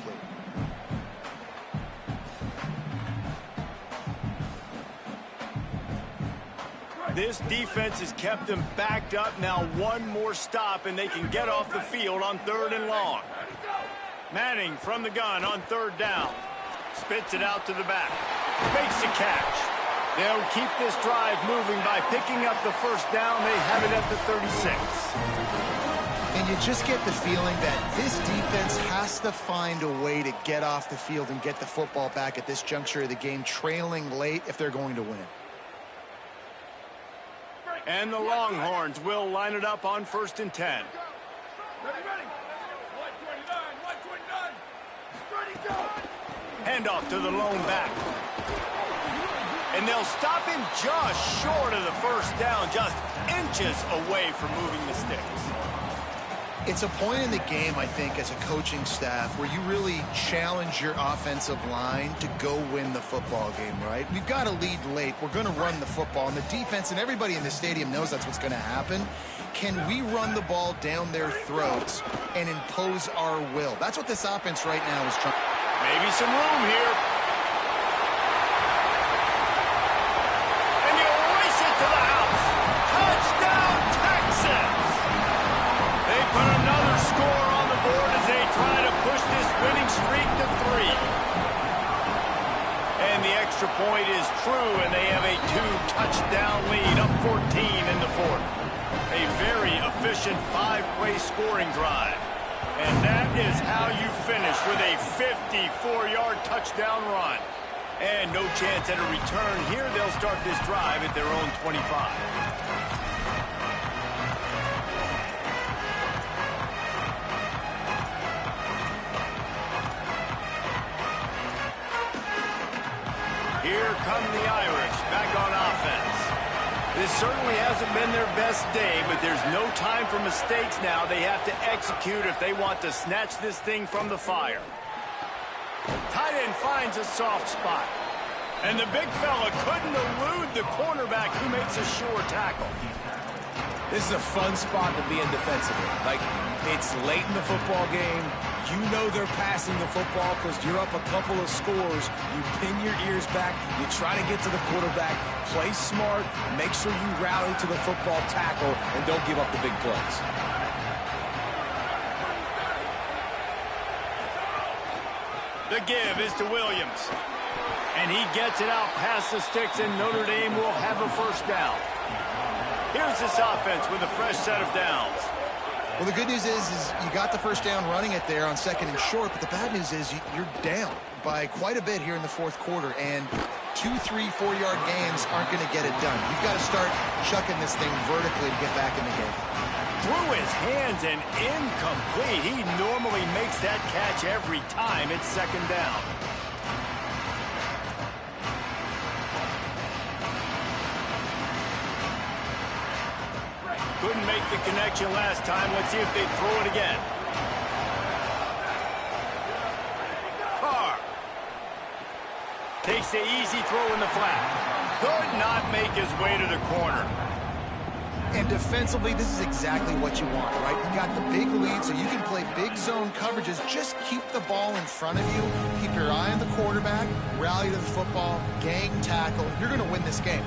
This defense has kept them backed up. Now one more stop, and they can get off the field on 3rd and long. Manning from the gun on 3rd down. Spits it out to the back. Makes the catch. They'll keep this drive moving by picking up the first down. They have it at the 36. And you just get the feeling that this defense has to find a way to get off the field and get the football back at this juncture of the game, trailing late if they're going to win. And the Longhorns will line it up on 1st and 10. Ready. 129, 129. Ready, go. Handoff to the lone back. And they'll stop him just short of the first down, just inches away from moving the sticks. It's a point in the game, I think, as a coaching staff where you really challenge your offensive line to go win the football game, right? We've got to lead late. We're going to run the football, and the defense and everybody in the stadium knows that's what's going to happen. Can we run the ball down their throats and impose our will? That's what this offense right now is trying. Maybe some room here. And you race it to the house. Touchdown, Texans! They put another score on the board as they try to push this winning streak to 3. And the extra point is true, and they have a 2-touchdown lead, up 14 in the fourth. A very efficient 5-play scoring drive. And that is how you finish with a 54-yard touchdown run. And no chance at a return here. They'll start this drive at their own 25. Here come the Irish back on offense. This certainly hasn't been their best day, but there's no time for mistakes now. They have to execute if they want to snatch this thing from the fire. Tight end finds a soft spot. And the big fella couldn't elude the cornerback who makes a sure tackle. This is a fun spot to be in defensively. Like, it's late in the football game. You know they're passing the football because you're up a couple of scores. You pin your ears back. You try to get to the quarterback. Play smart. Make sure you rally to the football tackle and don't give up the big plays. The give is to Williams. And he gets it out past the sticks, and Notre Dame will have a first down. Here's this offense with a fresh set of downs. Well, the good news is you got the first down running it there on 2nd and short, but the bad news is you're down by quite a bit here in the 4th quarter, and 2, 3, 4-yard gains aren't going to get it done. You've got to start chucking this thing vertically to get back in the game. Through his hands and incomplete. He normally makes that catch every time it's 2nd down. Couldn't make the connection last time. Let's see if they throw it again. Carr takes the easy throw in the flat. Could not make his way to the corner. And defensively, this is exactly what you want, right? You got the big lead, so you can play big zone coverages. Just keep the ball in front of you. Keep your eye on the quarterback. Rally to the football. Gang tackle. You're going to win this game.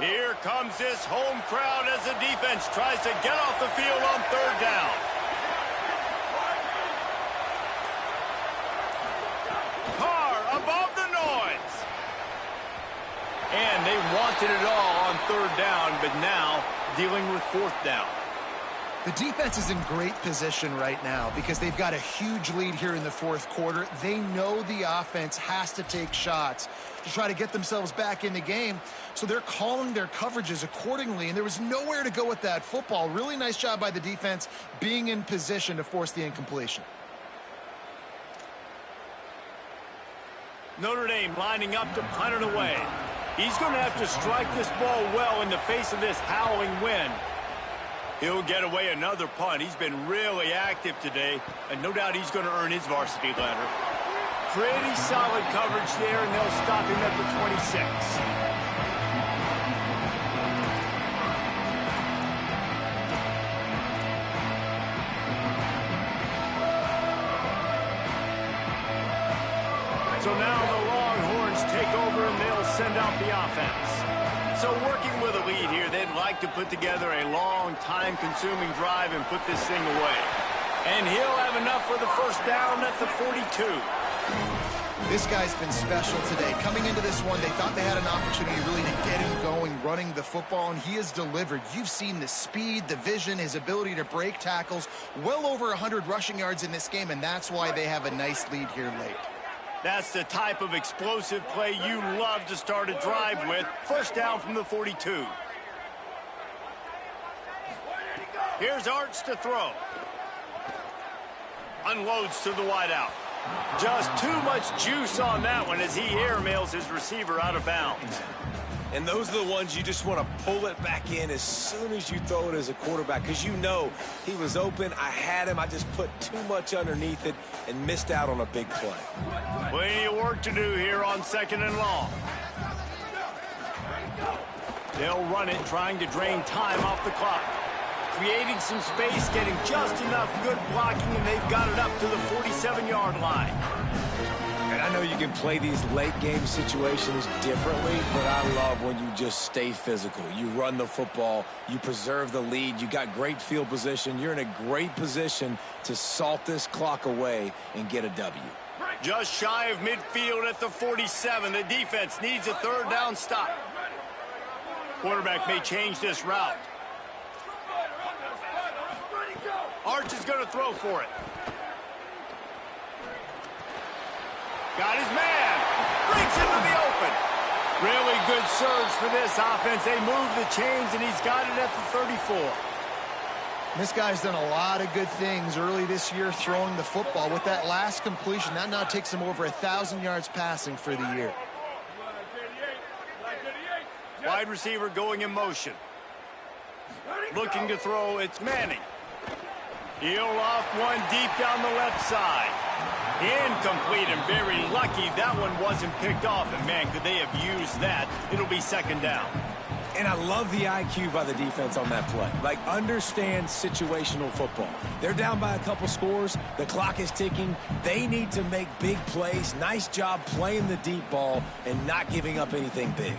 Here comes this home crowd as the defense tries to get off the field on 3rd down. Carr above the noise. And they wanted it all on 3rd down, but now dealing with 4th down. The defense is in great position right now because they've got a huge lead here in the 4th quarter. They know the offense has to take shots to try to get themselves back in the game, so they're calling their coverages accordingly, and there was nowhere to go with that football. Really nice job by the defense being in position to force the incompletion. Notre Dame lining up to punt it away. He's going to have to strike this ball well in the face of this howling wind. He'll get away another punt. He's been really active today, and no doubt he's going to earn his varsity letter. Pretty solid coverage there, and they'll stop him at the 26. So now the Longhorns take over, and they'll send out the offense. So working with a lead here, they'd like to put together a long, time-consuming drive and put this thing away. And he'll have enough for the first down at the 42. This guy's been special today. Coming into this one, they thought they had an opportunity really to get him going, running the football, and he has delivered. You've seen the speed, the vision, his ability to break tackles. Well over 100 rushing yards in this game, and that's why they have a nice lead here late. That's the type of explosive play you love to start a drive with. First down from the 42. Here's Arch to throw. Unloads to the wideout. Just too much juice on that one as he airmails his receiver out of bounds. And those are the ones you just want to pull it back in as soon as you throw it as a quarterback, because you know he was open, I had him, I just put too much underneath it and missed out on a big play. Plenty of work to do here on 2nd and long. They'll run it, trying to drain time off the clock. Creating some space, getting just enough good blocking, and they've got it up to the 47-yard line. And I know you can play these late-game situations differently, but I love when you just stay physical. You run the football, you preserve the lead, you got great field position, you're in a great position to salt this clock away and get a W. Just shy of midfield at the 47. The defense needs a 3rd down stop. Quarterback may change this route. Arch is going to throw for it. Got his man. Breaks into the open. Really good surge for this offense. They move the chains, and he's got it at the 34. This guy's done a lot of good things early this year throwing the football. With that last completion, that now takes him over 1,000 yards passing for the year. Wide receiver going in motion. Looking to throw, it's Manning. He'll off one deep down the left side. Incomplete, and very lucky that one wasn't picked off. And man, could they have used that? It'll be second down. And I love the IQ by the defense on that play. Like, understand situational football. They're down by a couple scores. The clock is ticking. They need to make big plays. Nice job playing the deep ball and not giving up anything big.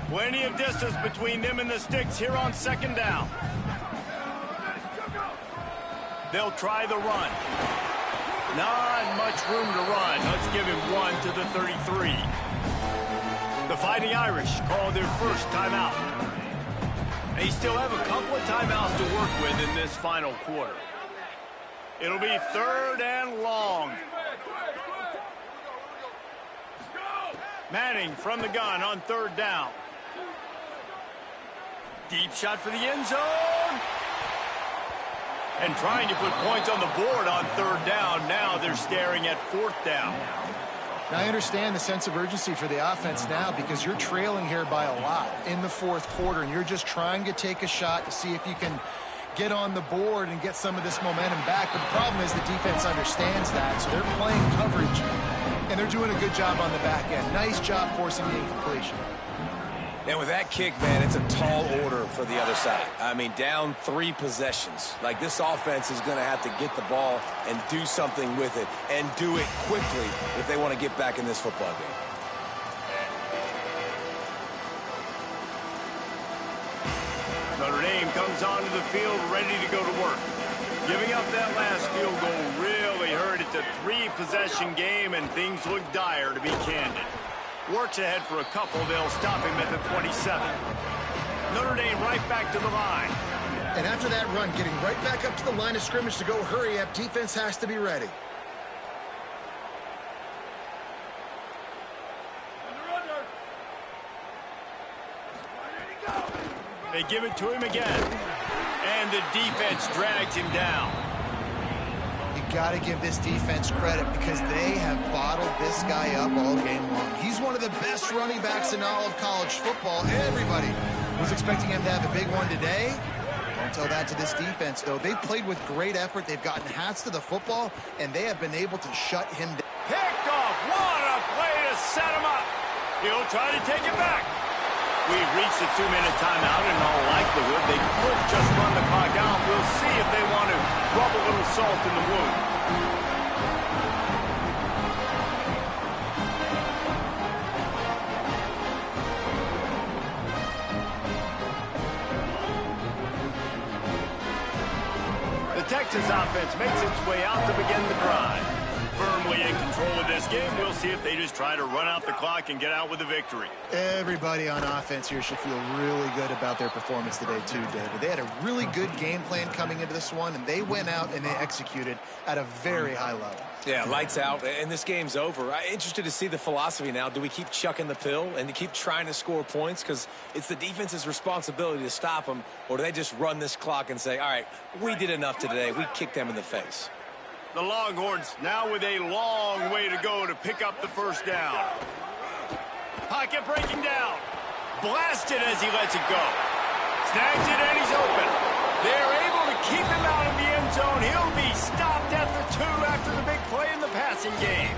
Plenty of distance between them and the sticks here on second down. They'll try the run. Not much room to run. Let's give him one to the 33. The Fighting Irish call their first timeout. They still have a couple of timeouts to work with in this final quarter. It'll be third and long. Manning from the gun on third down. Deep shot for the end zone. And trying to put points on the board on third down. Now they're staring at fourth down. Now, I understand the sense of urgency for the offense now because you're trailing here by a lot in the fourth quarter, and you're just trying to take a shot to see if you can get on the board and get some of this momentum back. But the problem is the defense understands that, so they're playing coverage, and they're doing a good job on the back end. Nice job forcing the incompletion. And with that kick, man, it's a tall order for the other side. I mean, down 3 possessions. Like, this offense is going to have to get the ball and do something with it, and do it quickly if they want to get back in this football game. Notre Dame comes onto the field ready to go to work. Giving up that last field goal really hurt. It's a 3-possession game, and things look dire, to be candid. Works ahead for a couple. They'll stop him at the 27. Notre Dame right back to the line. And after that run, getting right back up to the line of scrimmage to go hurry up, defense has to be ready. They give it to him again. And the defense drags him down. Got to give this defense credit because they have bottled this guy up all game long. He's one of the best running backs in all of college football. Everybody was expecting him to have a big one today. Don't tell that to this defense, though. They've played with great effort. They've gotten hats to the football, and they have been able to shut him down. Picked off. What a play to set him up. He'll try to take it back. We've reached a 2-minute timeout. In all likelihood, they could just run the clock out. We'll see if they want to rub a little salt in the wound. The Texas offense makes its way out to begin the drive. Firmly in control of this game. We'll see if they just try to run out the clock and get out with a victory. Everybody on offense here should feel really good about their performance today, too, David. They had a really good game plan coming into this one, and they went out and they executed at a very high level. Yeah, lights out, and this game's over. I'm interested to see the philosophy now. Do we keep chucking the pill and keep trying to score points? Because it's the defense's responsibility to stop them, or do they just run this clock and say, all right, we did enough today. We kicked them in the face. The Longhorns now with a long way to go to pick up the first down. Pocket breaking down. Blasted as he lets it go. Snags it and he's open. They're able to keep him out of the end zone. He'll be stopped at the 2 after the big play in the passing game.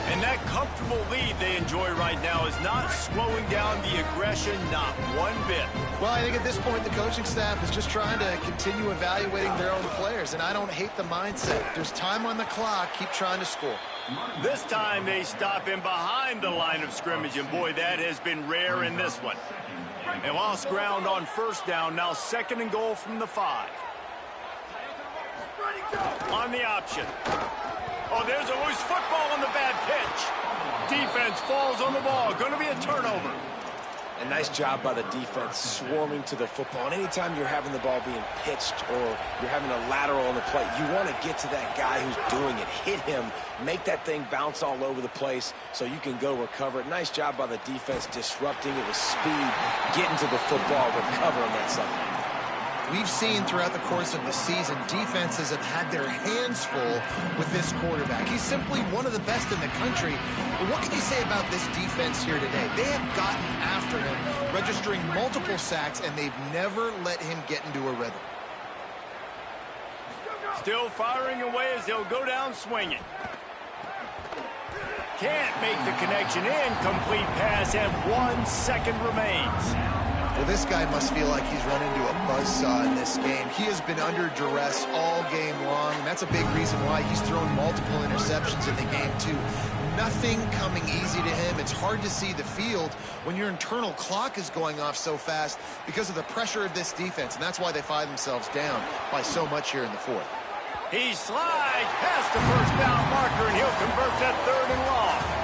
And that comfortable lead they enjoy right now is not slowing down the aggression, not one bit. Well, I think at this point the coaching staff is just trying to continue evaluating their own players, and I don't hate the mindset. There's time on the clock. Keep trying to score. This time they stop him behind the line of scrimmage, and boy, that has been rare in this one. They lost ground on first down, now 2nd and goal from the 5. On the option. Oh, there's a loose football on the bad pitch. Defense falls on the ball. Going to be a turnover. A nice job by the defense swarming to the football. And anytime you're having the ball being pitched or you're having a lateral on the plate, you want to get to that guy who's doing it. Hit him, make that thing bounce all over the place so you can go recover it. Nice job by the defense disrupting it with speed, getting to the football, recovering that sucker. We've seen throughout the course of the season, defenses have had their hands full with this quarterback. He's simply one of the best in the country. But what can you say about this defense here today? They have gotten after him, registering multiple sacks, and they've never let him get into a rhythm. Still firing away as they'll go down swinging. Can't make the connection. Incomplete pass, and 1 second remains. Well, this guy must feel like he's run into a buzzsaw in this game. He has been under duress all game long, and that's a big reason why he's thrown multiple interceptions in the game, too. Nothing coming easy to him. It's hard to see the field when your internal clock is going off so fast because of the pressure of this defense, and that's why they find themselves down by so much here in the fourth. He slides past the first down marker, and he'll convert that 3rd and long.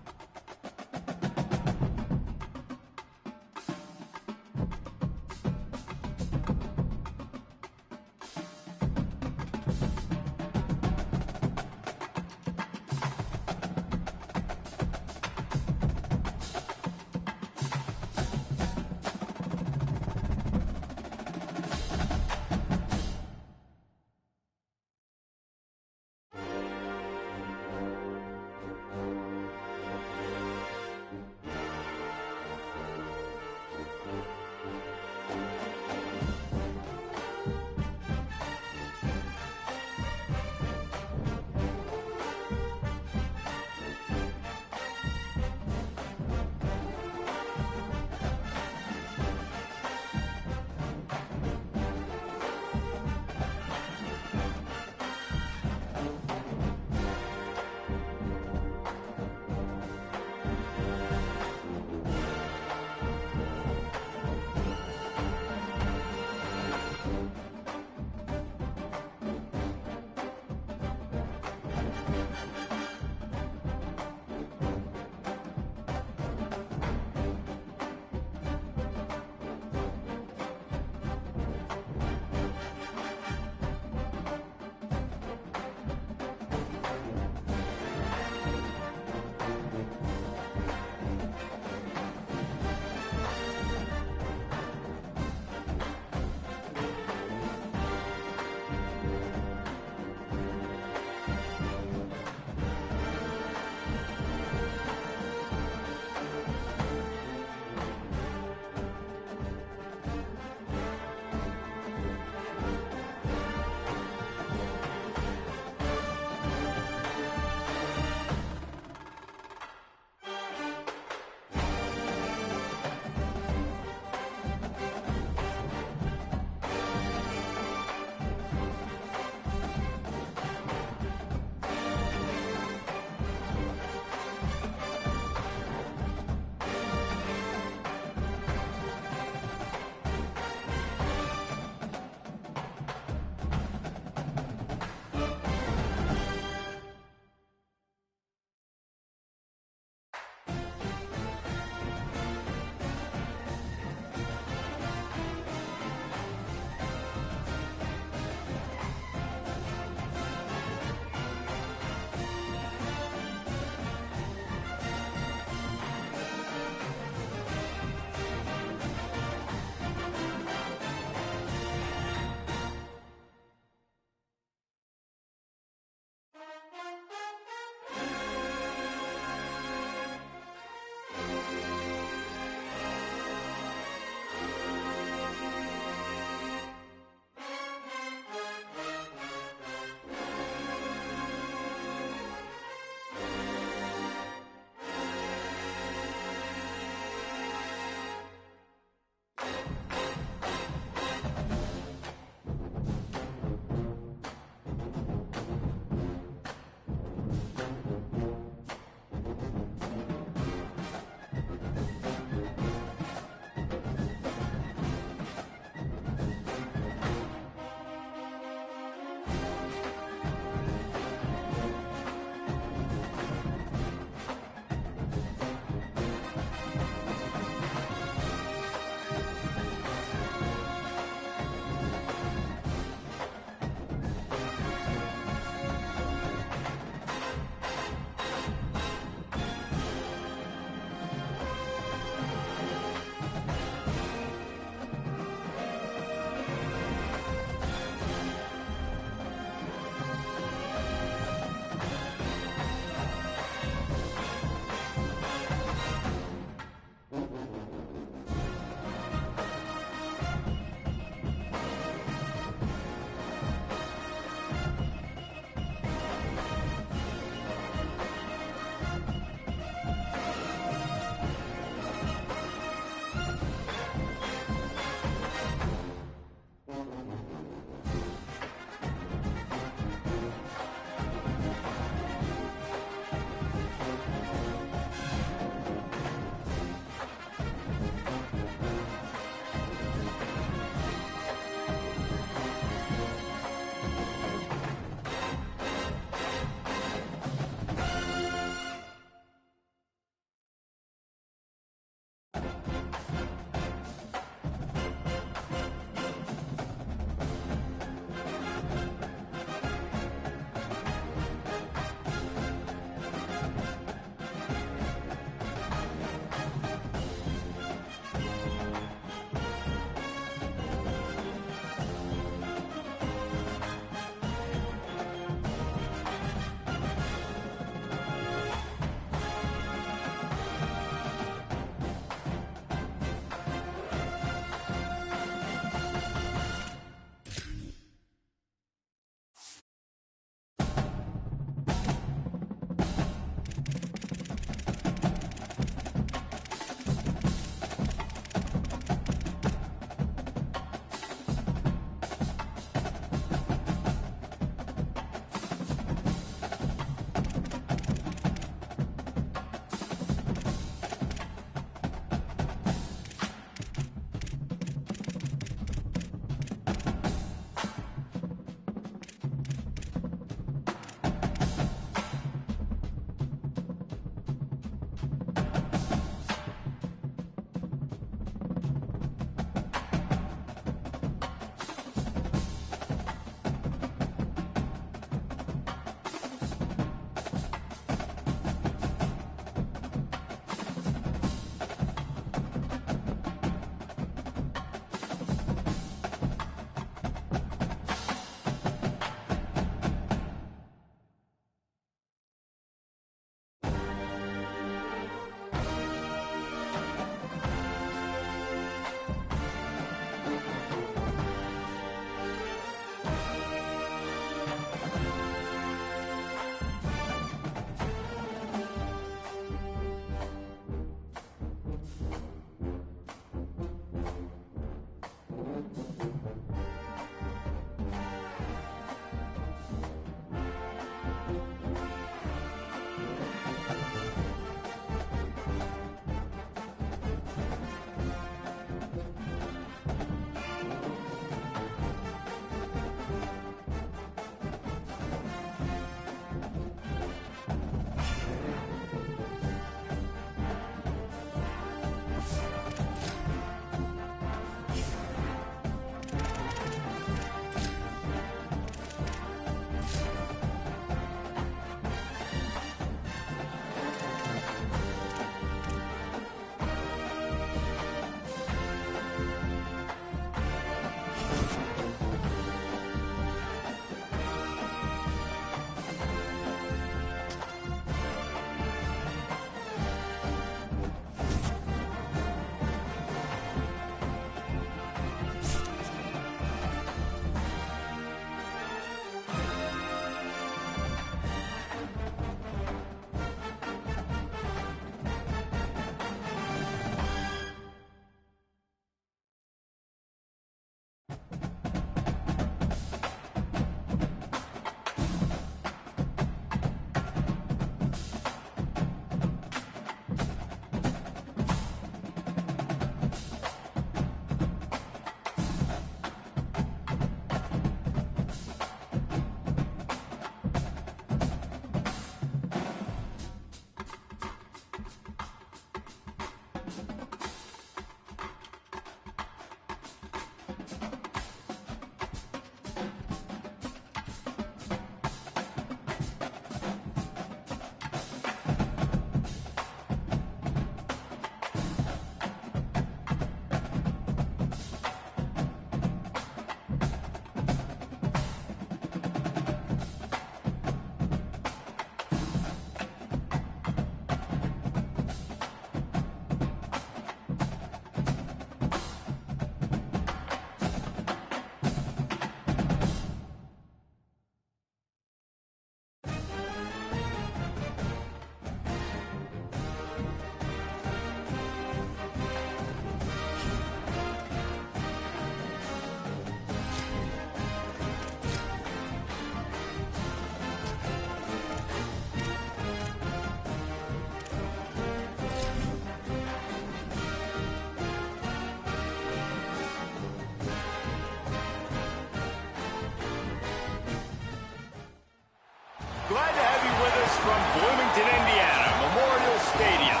Glad to have you with us from Bloomington, Indiana, Memorial Stadium.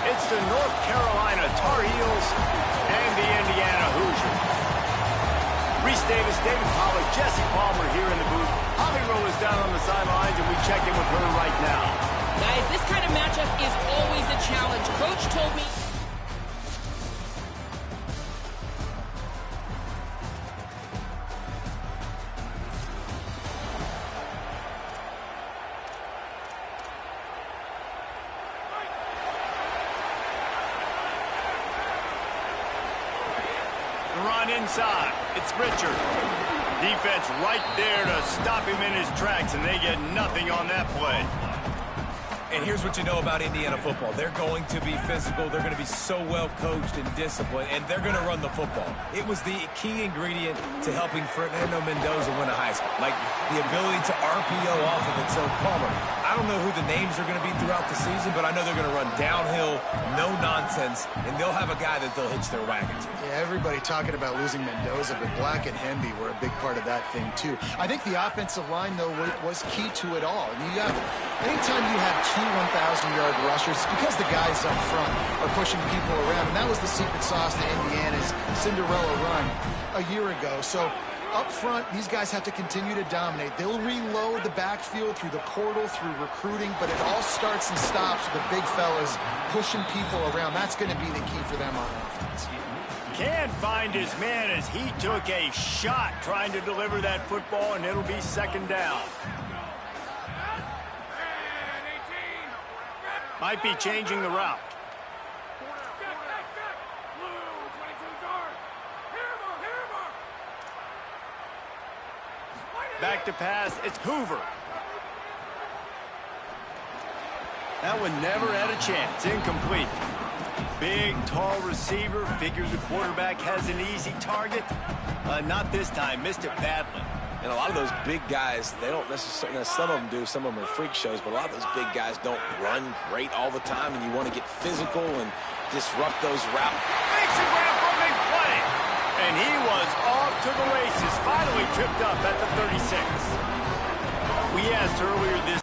It's the North Carolina Tar Heels and the Indiana Hoosiers. Reese Davis, David Pollack, Jesse Palmer here in the booth. Holly Rowe is down on the sidelines, and we check in with her right now. Guys, this kind of matchup is always a challenge. Coach told me... Run inside. It's Richard. Defense right there to stop him in his tracks, and they get nothing on that play. And here's what you know about Indiana football. They're going to be physical. They're going to be so well coached and disciplined, and they're going to run the football. It was the key ingredient to helping Fernando Mendoza win a Heisman, like the ability to RPO off of it. So, Palmer, I don't know who the names are going to be throughout the season, but I know they're going to run downhill, no nonsense, and they'll have a guy that they'll hitch their wagon to. Yeah, everybody talking about losing Mendoza, but Black and Hemby were a big part of that thing, too. I think the offensive line, though, was key to it all. Anytime you have two 1,000-yard rushers, because the guys up front are pushing people around, and that was the secret sauce to Indiana's Cinderella run a year ago. So up front, these guys have to continue to dominate. They'll reload the backfield through the portal, through recruiting, but it all starts and stops with the big fellas pushing people around. That's going to be the key for them on offense. Can't find his man as he took a shot trying to deliver that football, and it'll be second down. Might be changing the route. Back to pass, it's Hoover. That one never had a chance, incomplete. Big, tall receiver, figures the quarterback has an easy target. Not this time, missed it badly. And a lot of those big guys, they don't necessarily, some of them do, some of them are freak shows, but a lot of those big guys don't run great all the time, and you want to get physical and disrupt those routes. Makes a grab for a big play. And he was off to the races, finally tripped up at the 36. We asked earlier this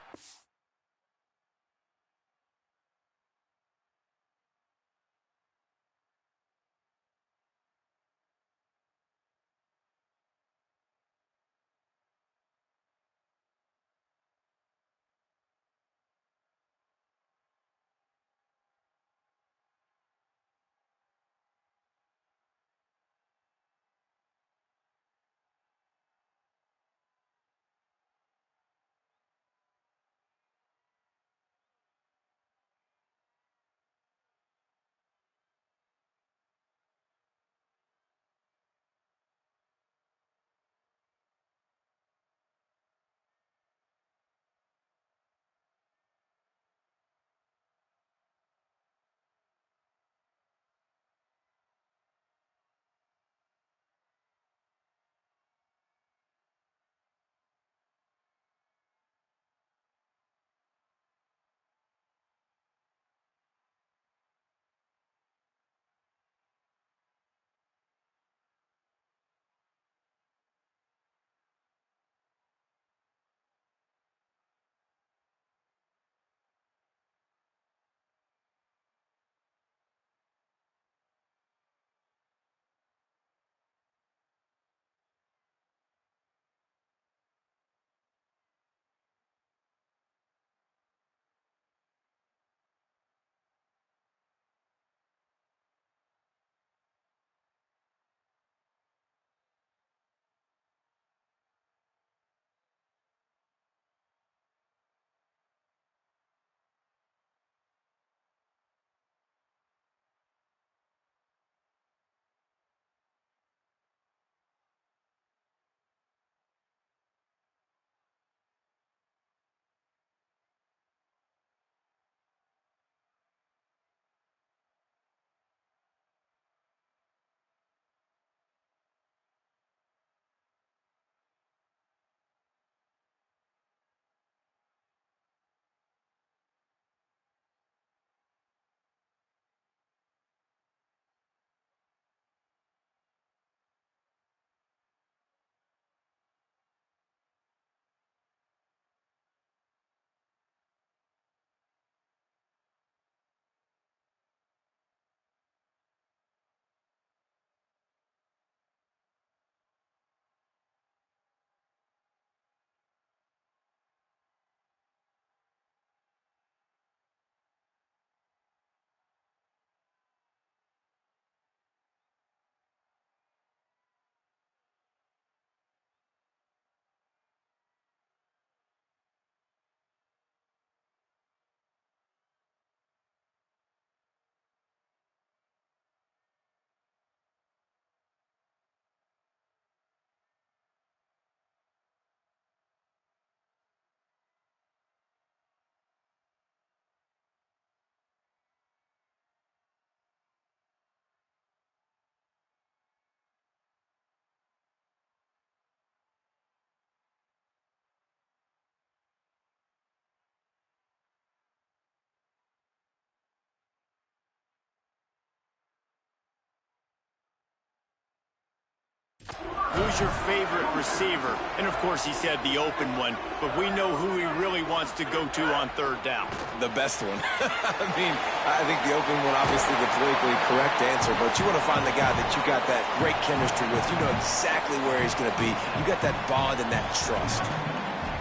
who's your favorite receiver? And, of course, he said the open one, but we know who he really wants to go to on third down. The best one. I think the open one, obviously the politically correct answer, but you want to find the guy that you got that great chemistry with. You know exactly where he's going to be. You got that bond and that trust.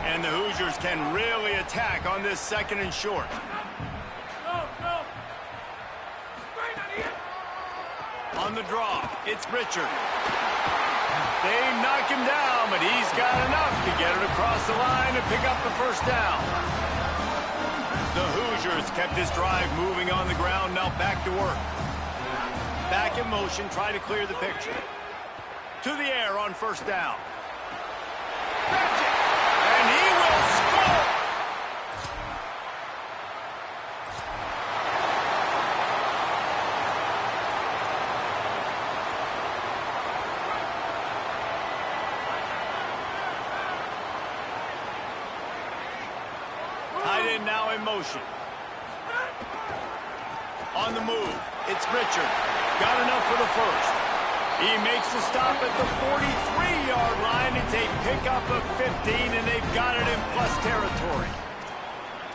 And the Hoosiers can really attack on this second and short. On the draw, it's Richard. They knock him down, but he's got enough to get it across the line and pick up the first down. The Hoosiers kept this drive moving on the ground, now back to work. Back in motion, try to clear the picture. To the air on first down. And he will score! Tight end now in motion. On the move, it's Richard. Got enough for the first. He makes the stop at the 43-yard line. It's a pickup of 15, and they've got it in plus territory.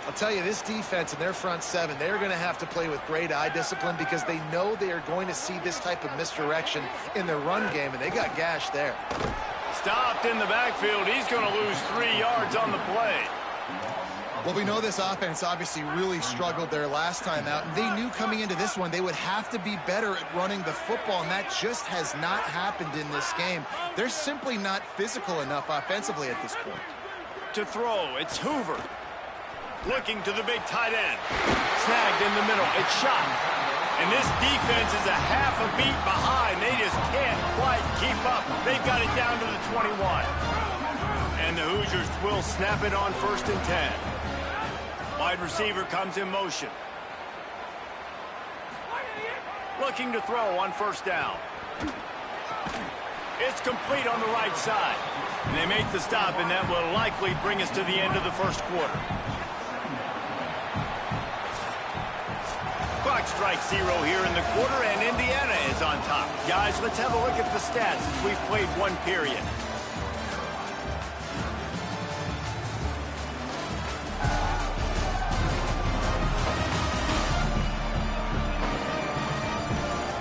I'll tell you, this defense and their front seven, they're going to have to play with great eye discipline because they know they are going to see this type of misdirection in their run game, and they got gashed there. Stopped in the backfield. He's going to lose 3 yards on the play. Well, we know this offense obviously really struggled their last time out, and they knew coming into this one they would have to be better at running the football, and that just has not happened in this game. They're simply not physical enough offensively at this point. To throw, it's Hoover. Looking to the big tight end. Snagged in the middle. It's shot. And this defense is a half a beat behind. They just can't quite keep up. They've got it down to the 21. And the Hoosiers will snap it on 1st and 10. Wide receiver comes in motion. Looking to throw on 1st down. It's complete on the right side. And they make the stop, and that will likely bring us to the end of the first quarter. Clock strikes 0 here in the quarter, and Indiana is on top. Guys, let's have a look at the stats as we've played one period.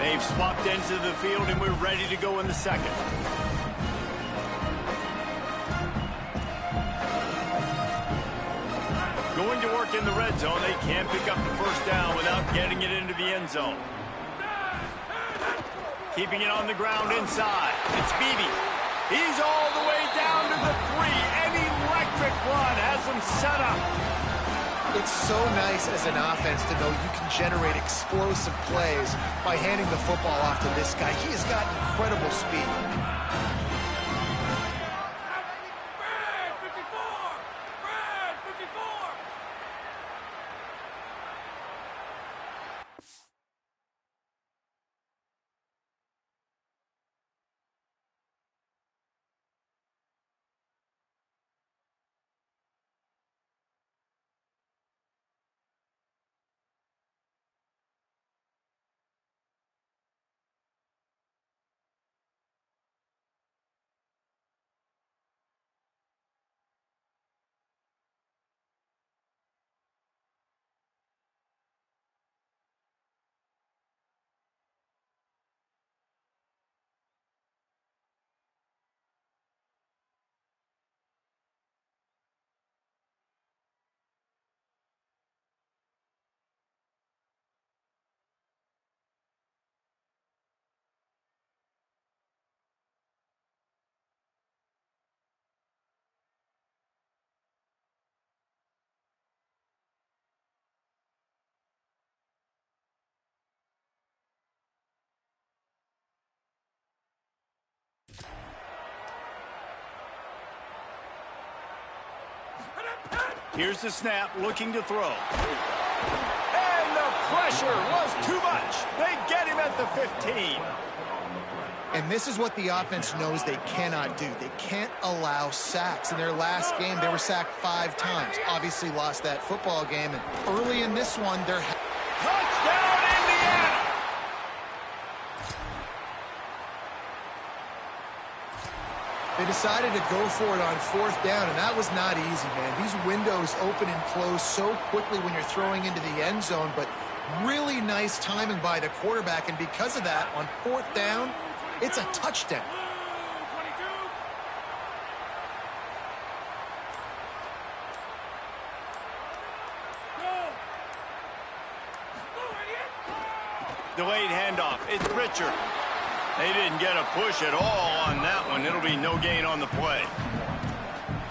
They've swapped ends of the field, and we're ready to go in the second. Going to work in the red zone. They can't pick up the first down without getting it into the end zone. Keeping it on the ground inside. It's Beebe. He's all the way down to the 3. An electric run has them set up. It's so nice as an offense to know you can generate explosive plays by handing the football off to this guy. He has got incredible speed. Red 54! Red 54! Here's the snap, looking to throw. And the pressure was too much. They get him at the 15. And this is what the offense knows they cannot do. They can't allow sacks. In their last game, they were sacked 5 times. Obviously lost that football game. And early in this one, they're... Touchdown, Indiana! They decided to go for it on 4th down, and that was not easy, man. These windows open and close so quickly when you're throwing into the end zone, but really nice timing by the quarterback, and because of that, on 4th down, it's a touchdown. Delayed handoff. It's Richard. They didn't get a push at all on that one. It'll be no gain on the play.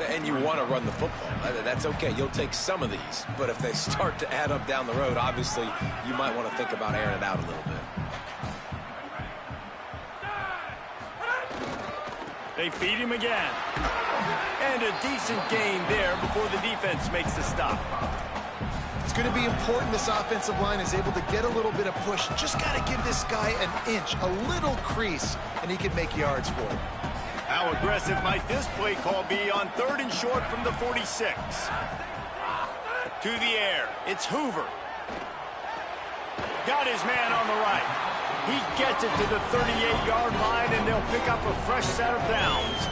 And you want to run the football. That's okay. You'll take some of these. But if they start to add up down the road, obviously, you might want to think about airing it out a little bit. They feed him again. And a decent gain there before the defense makes the stop. It's going to be important this offensive line is able to get a little bit of push. Just got to give this guy an inch, a little crease, and he can make yards for it. How aggressive might this play call be on 3rd and short from the 46? To the air. It's Hoover. Got his man on the right. He gets it to the 38-yard line, and they'll pick up a fresh set of downs.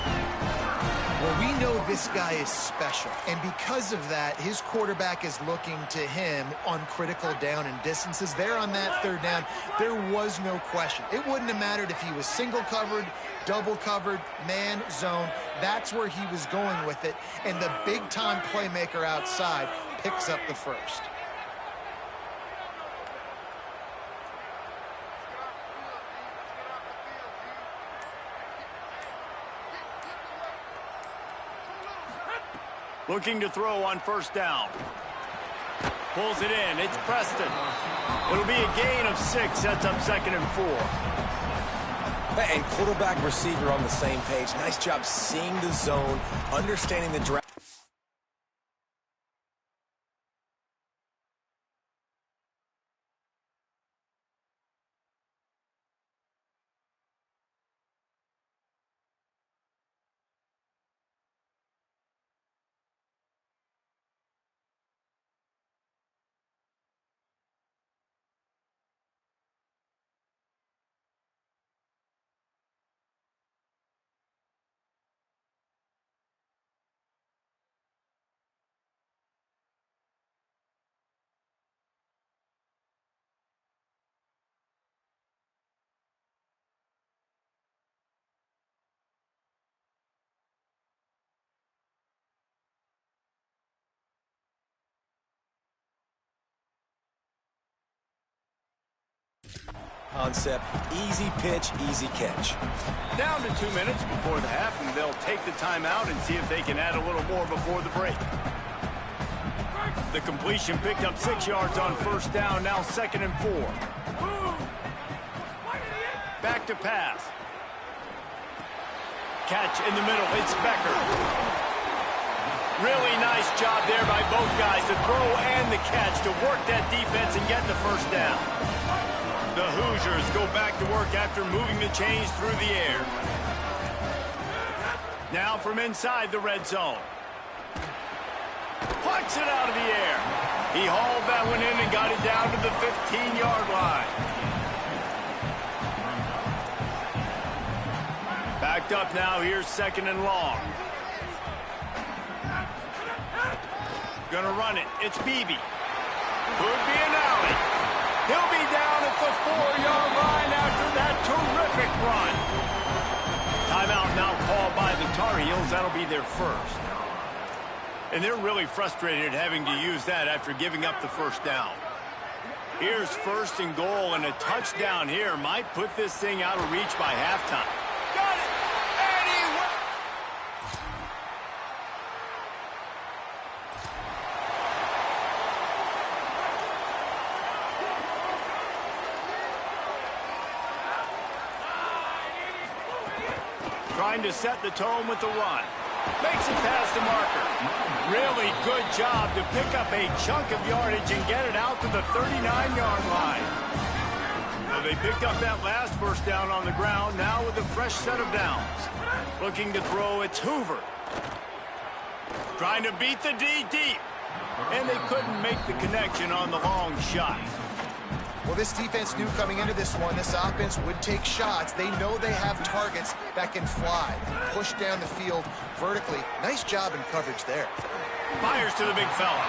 Well, we know this guy is special, and because of that, his quarterback is looking to him on critical down and distances. There on that 3rd down, there was no question. It wouldn't have mattered if he was single covered, double covered, man, zone. That's where he was going with it, and the big-time playmaker outside picks up the first. Looking to throw on 1st down. Pulls it in. It's Preston. It'll be a gain of 6. Sets up 2nd and 4. And quarterback, receiver on the same page. Nice job seeing the zone, understanding the draft. Concept, easy pitch, easy catch. Down to 2 minutes before the half, and they'll take the timeout and see if they can add a little more before the break. The completion picked up 6 yards on 1st down, now 2nd and 4. Back to pass. Catch in the middle, it's Becker. Really nice job there by both guys, the throw and the catch to work that defense and get the 1st down. The Hoosiers go back to work after moving the chains through the air. Now from inside the red zone. Plucks it out of the air. He hauled that one in and got it down to the 15-yard line. Backed up now, here's 2nd and long. Gonna run it, it's Beebe. Could be an alley. He'll be down at the 4-yard line after that terrific run. Timeout now called by the Tar Heels. That'll be their first. And they're really frustrated having to use that after giving up the 1st down. Here's 1st and goal, and a touchdown here might put this thing out of reach by halftime. Got it! Trying to set the tone with the run. Makes it past the marker. Really good job to pick up a chunk of yardage and get it out to the 39-yard line. Well, they picked up that last 1st down on the ground, now with a fresh set of downs. Looking to throw, it's Hoover. Trying to beat the D deep. And they couldn't make the connection on the long shot. Well, this defense knew coming into this one, this offense would take shots. They know they have targets that can fly, push down the field vertically. Nice job in coverage there. Fires to the big fella.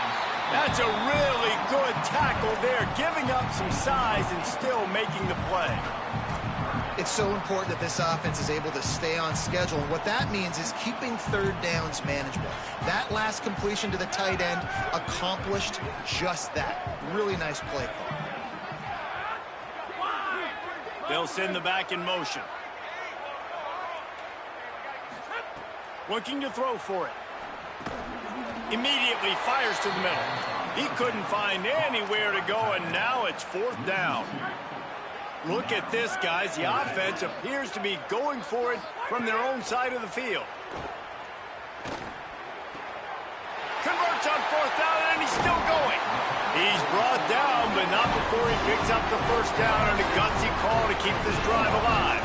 That's a really good tackle there, giving up some size and still making the play. It's so important that this offense is able to stay on schedule. And what that means is keeping third downs manageable. That last completion to the tight end accomplished just that. Really nice play call. They'll send the back in motion. Looking to throw for it. Immediately fires to the middle. He couldn't find anywhere to go, and now it's 4th down. Look at this, guys. The offense appears to be going for it from their own side of the field. Converts on 4th down, and he's still going. He's brought down, but not before he picks up the 1st down and a gutsy call to keep this drive alive.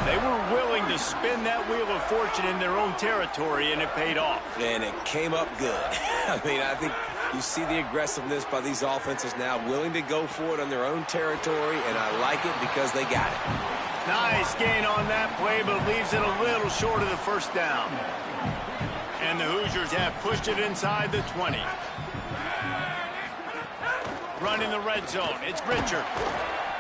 They were willing to spin that wheel of fortune in their own territory, and it paid off. And it came up good. I mean, I think you see the aggressiveness by these offenses now, willing to go for it on their own territory, and I like it because they got it. Nice gain on that play, but leaves it a little short of the 1st down. And the Hoosiers have pushed it inside the 20. Running the red zone, it's Richard.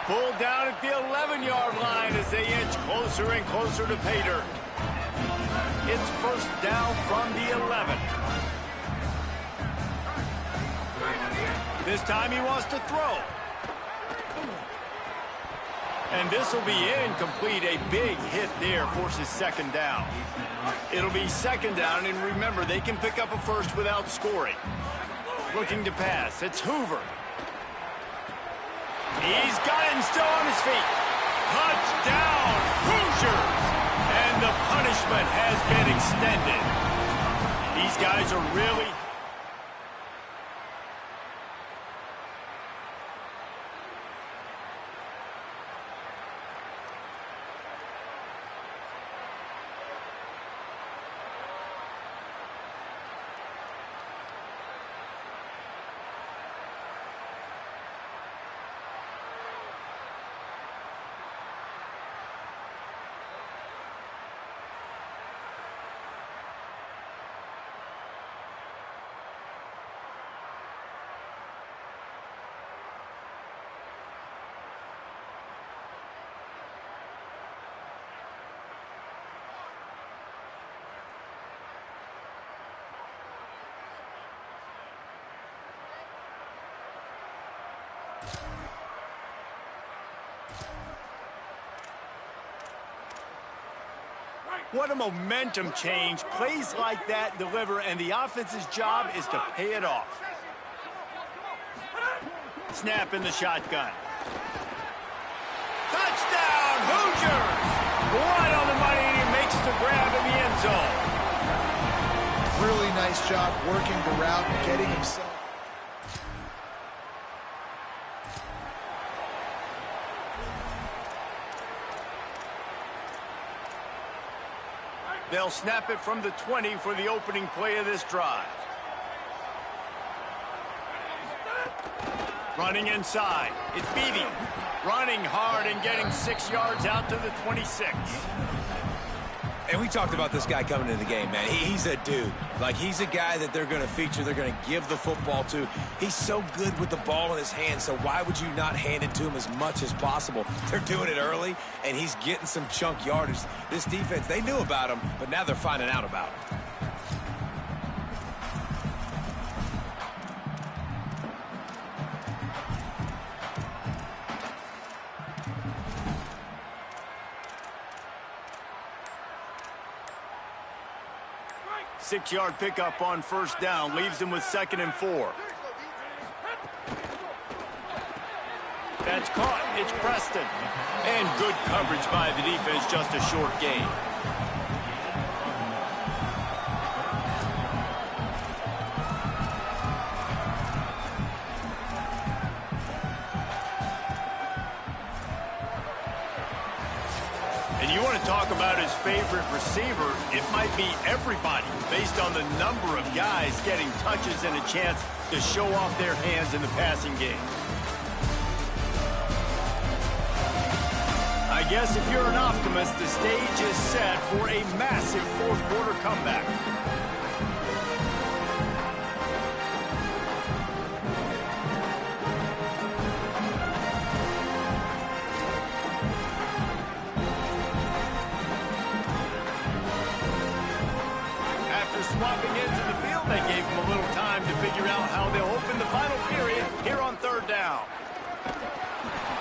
Pulled down at the 11-yard line as they inch closer and closer to pay dirt. It's 1st down from the 11. This time he wants to throw. And this will be incomplete. A big hit there forces 2nd down. It'll be 2nd down, and remember, they can pick up a 1st without scoring. Looking to pass, it's Hoover. He's got it and still on his feet. Touchdown, Hoosiers! And the punishment has been extended. These guys are really... What a momentum change. Plays like that deliver, and the offense's job is to pay it off. Snap in the shotgun. Touchdown, Hoosiers! Right on the money, and he makes the grab in the end zone. Really nice job working the route and getting himself. They'll snap it from the 20 for the opening play of this drive. Running inside. It's Beatty. Running hard and getting 6 yards out to the 26. And we talked about this guy coming into the game, man. He's a dude. Like, he's a guy that they're going to feature, they're going to give the football to. He's so good with the ball in his hand, so why would you not hand it to him as much as possible? They're doing it early, and he's getting some chunk yardage. This defense, they knew about him, but now they're finding out about him. Six-yard pickup on 1st down. Leaves him with 2nd and 4. That's caught. It's Preston. And good coverage by the defense. Just a short gain. And you want to talk about his favorite receiver, it might be everybody based on the number of guys getting touches and a chance to show off their hands in the passing game. guess if you're an optimist, the stage is set for a massive fourth-quarter comeback. After swapping into the field, they gave them a little time to figure out how they'll open the final period here on third down.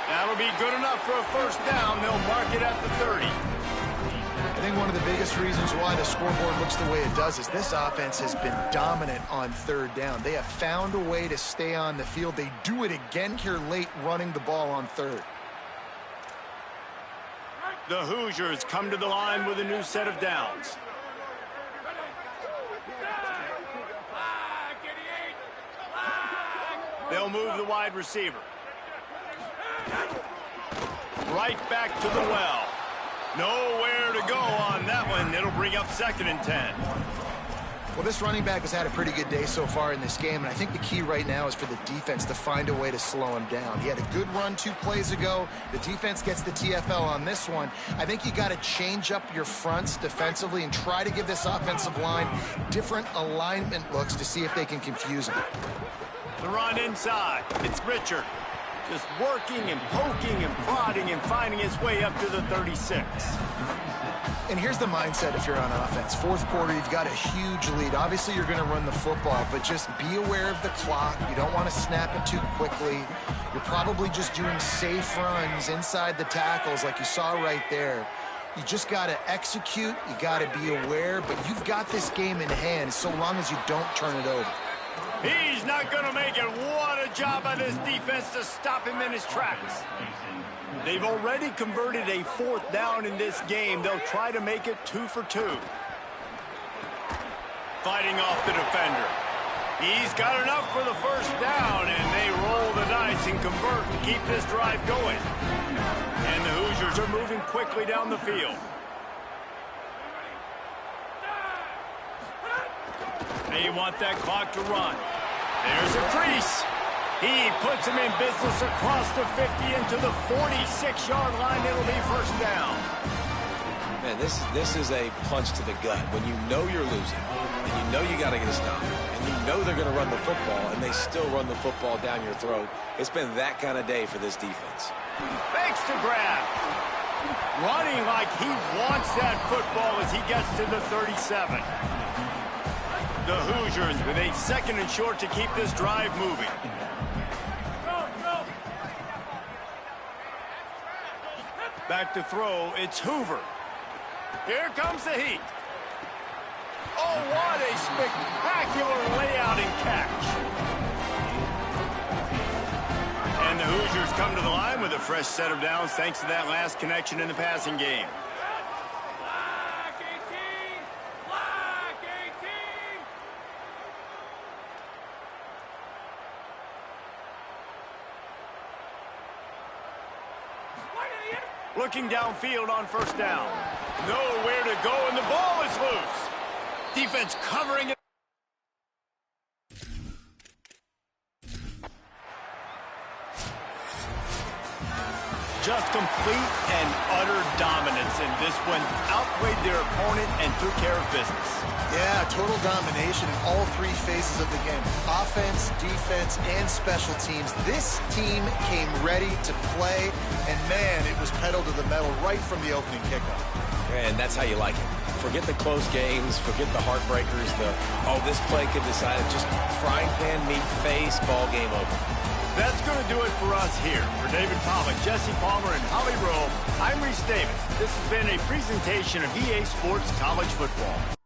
That'll be good enough for a first down. They'll mark it at the 30. I think one of the biggest reasons why the scoreboard looks the way it does is this offense has been dominant on third down. They have found a way to stay on the field. They do it again here late, running the ball on third. The Hoosiers come to the line with a new set of downs. They'll move the wide receiver. Right back to the well. Nowhere to go on that one. It'll bring up 2nd and 10. Well, this running back has had a pretty good day so far in this game, and I think the key right now is for the defense to find a way to slow him down. He had a good run 2 plays ago. The defense gets the TFL on this one. I think you got to change up your fronts defensively and try to give this offensive line different alignment looks to see if they can confuse him. The run inside. It's Richard. Just working and poking and prodding and finding his way up to the 36. And here's the mindset if you're on offense. Fourth quarter, you've got a huge lead. Obviously, you're going to run the football, but just be aware of the clock. You don't want to snap it too quickly. You're probably just doing safe runs inside the tackles like you saw right there. You just got to execute. You got to be aware, but you've got this game in hand so long as you don't turn it over. He's not going to make it. What a job by this defense to stop him in his tracks. They've already converted a 4th down in this game. They'll try to make it 2 for 2. Fighting off the defender. He's got enough for the first down, and they roll the dice and convert to keep this drive going. And the Hoosiers are moving quickly down the field. They want that clock to run. There's a crease. He puts him in business across the 50 into the 46-yard line. It'll be first down. Man, this is a punch to the gut. When you know you're losing, and you know you got to get a stop, and you know they're going to run the football, and they still run the football down your throat. It's been that kind of day for this defense. Fakes to grab. Running like he wants that football as he gets to the 37. The Hoosiers with a 2nd and short to keep this drive moving. Back to throw, it's Hoover. Here comes the heat. Oh, what a spectacular layout and catch. And the Hoosiers come to the line with a fresh set of downs thanks to that last connection in the passing game. Looking downfield on first down. Nowhere to go, and the ball is loose. Defense covering it. Just complete and utter dominance in this one. Outplayed their opponent and took care of business. Yeah, total domination in all 3 phases of the game. Offense, defense, and special teams. This team came ready to play, and man, it was pedal to the metal right from the opening kickoff. And that's how you like it. Forget the close games, forget the heartbreakers, this play could decide it. Just frying pan, meat, face, ball game over. That's going to do it for us here. For David Pollack, Jesse Palmer, and Holly Rowe, I'm Reese Davis. This has been a presentation of EA Sports College Football.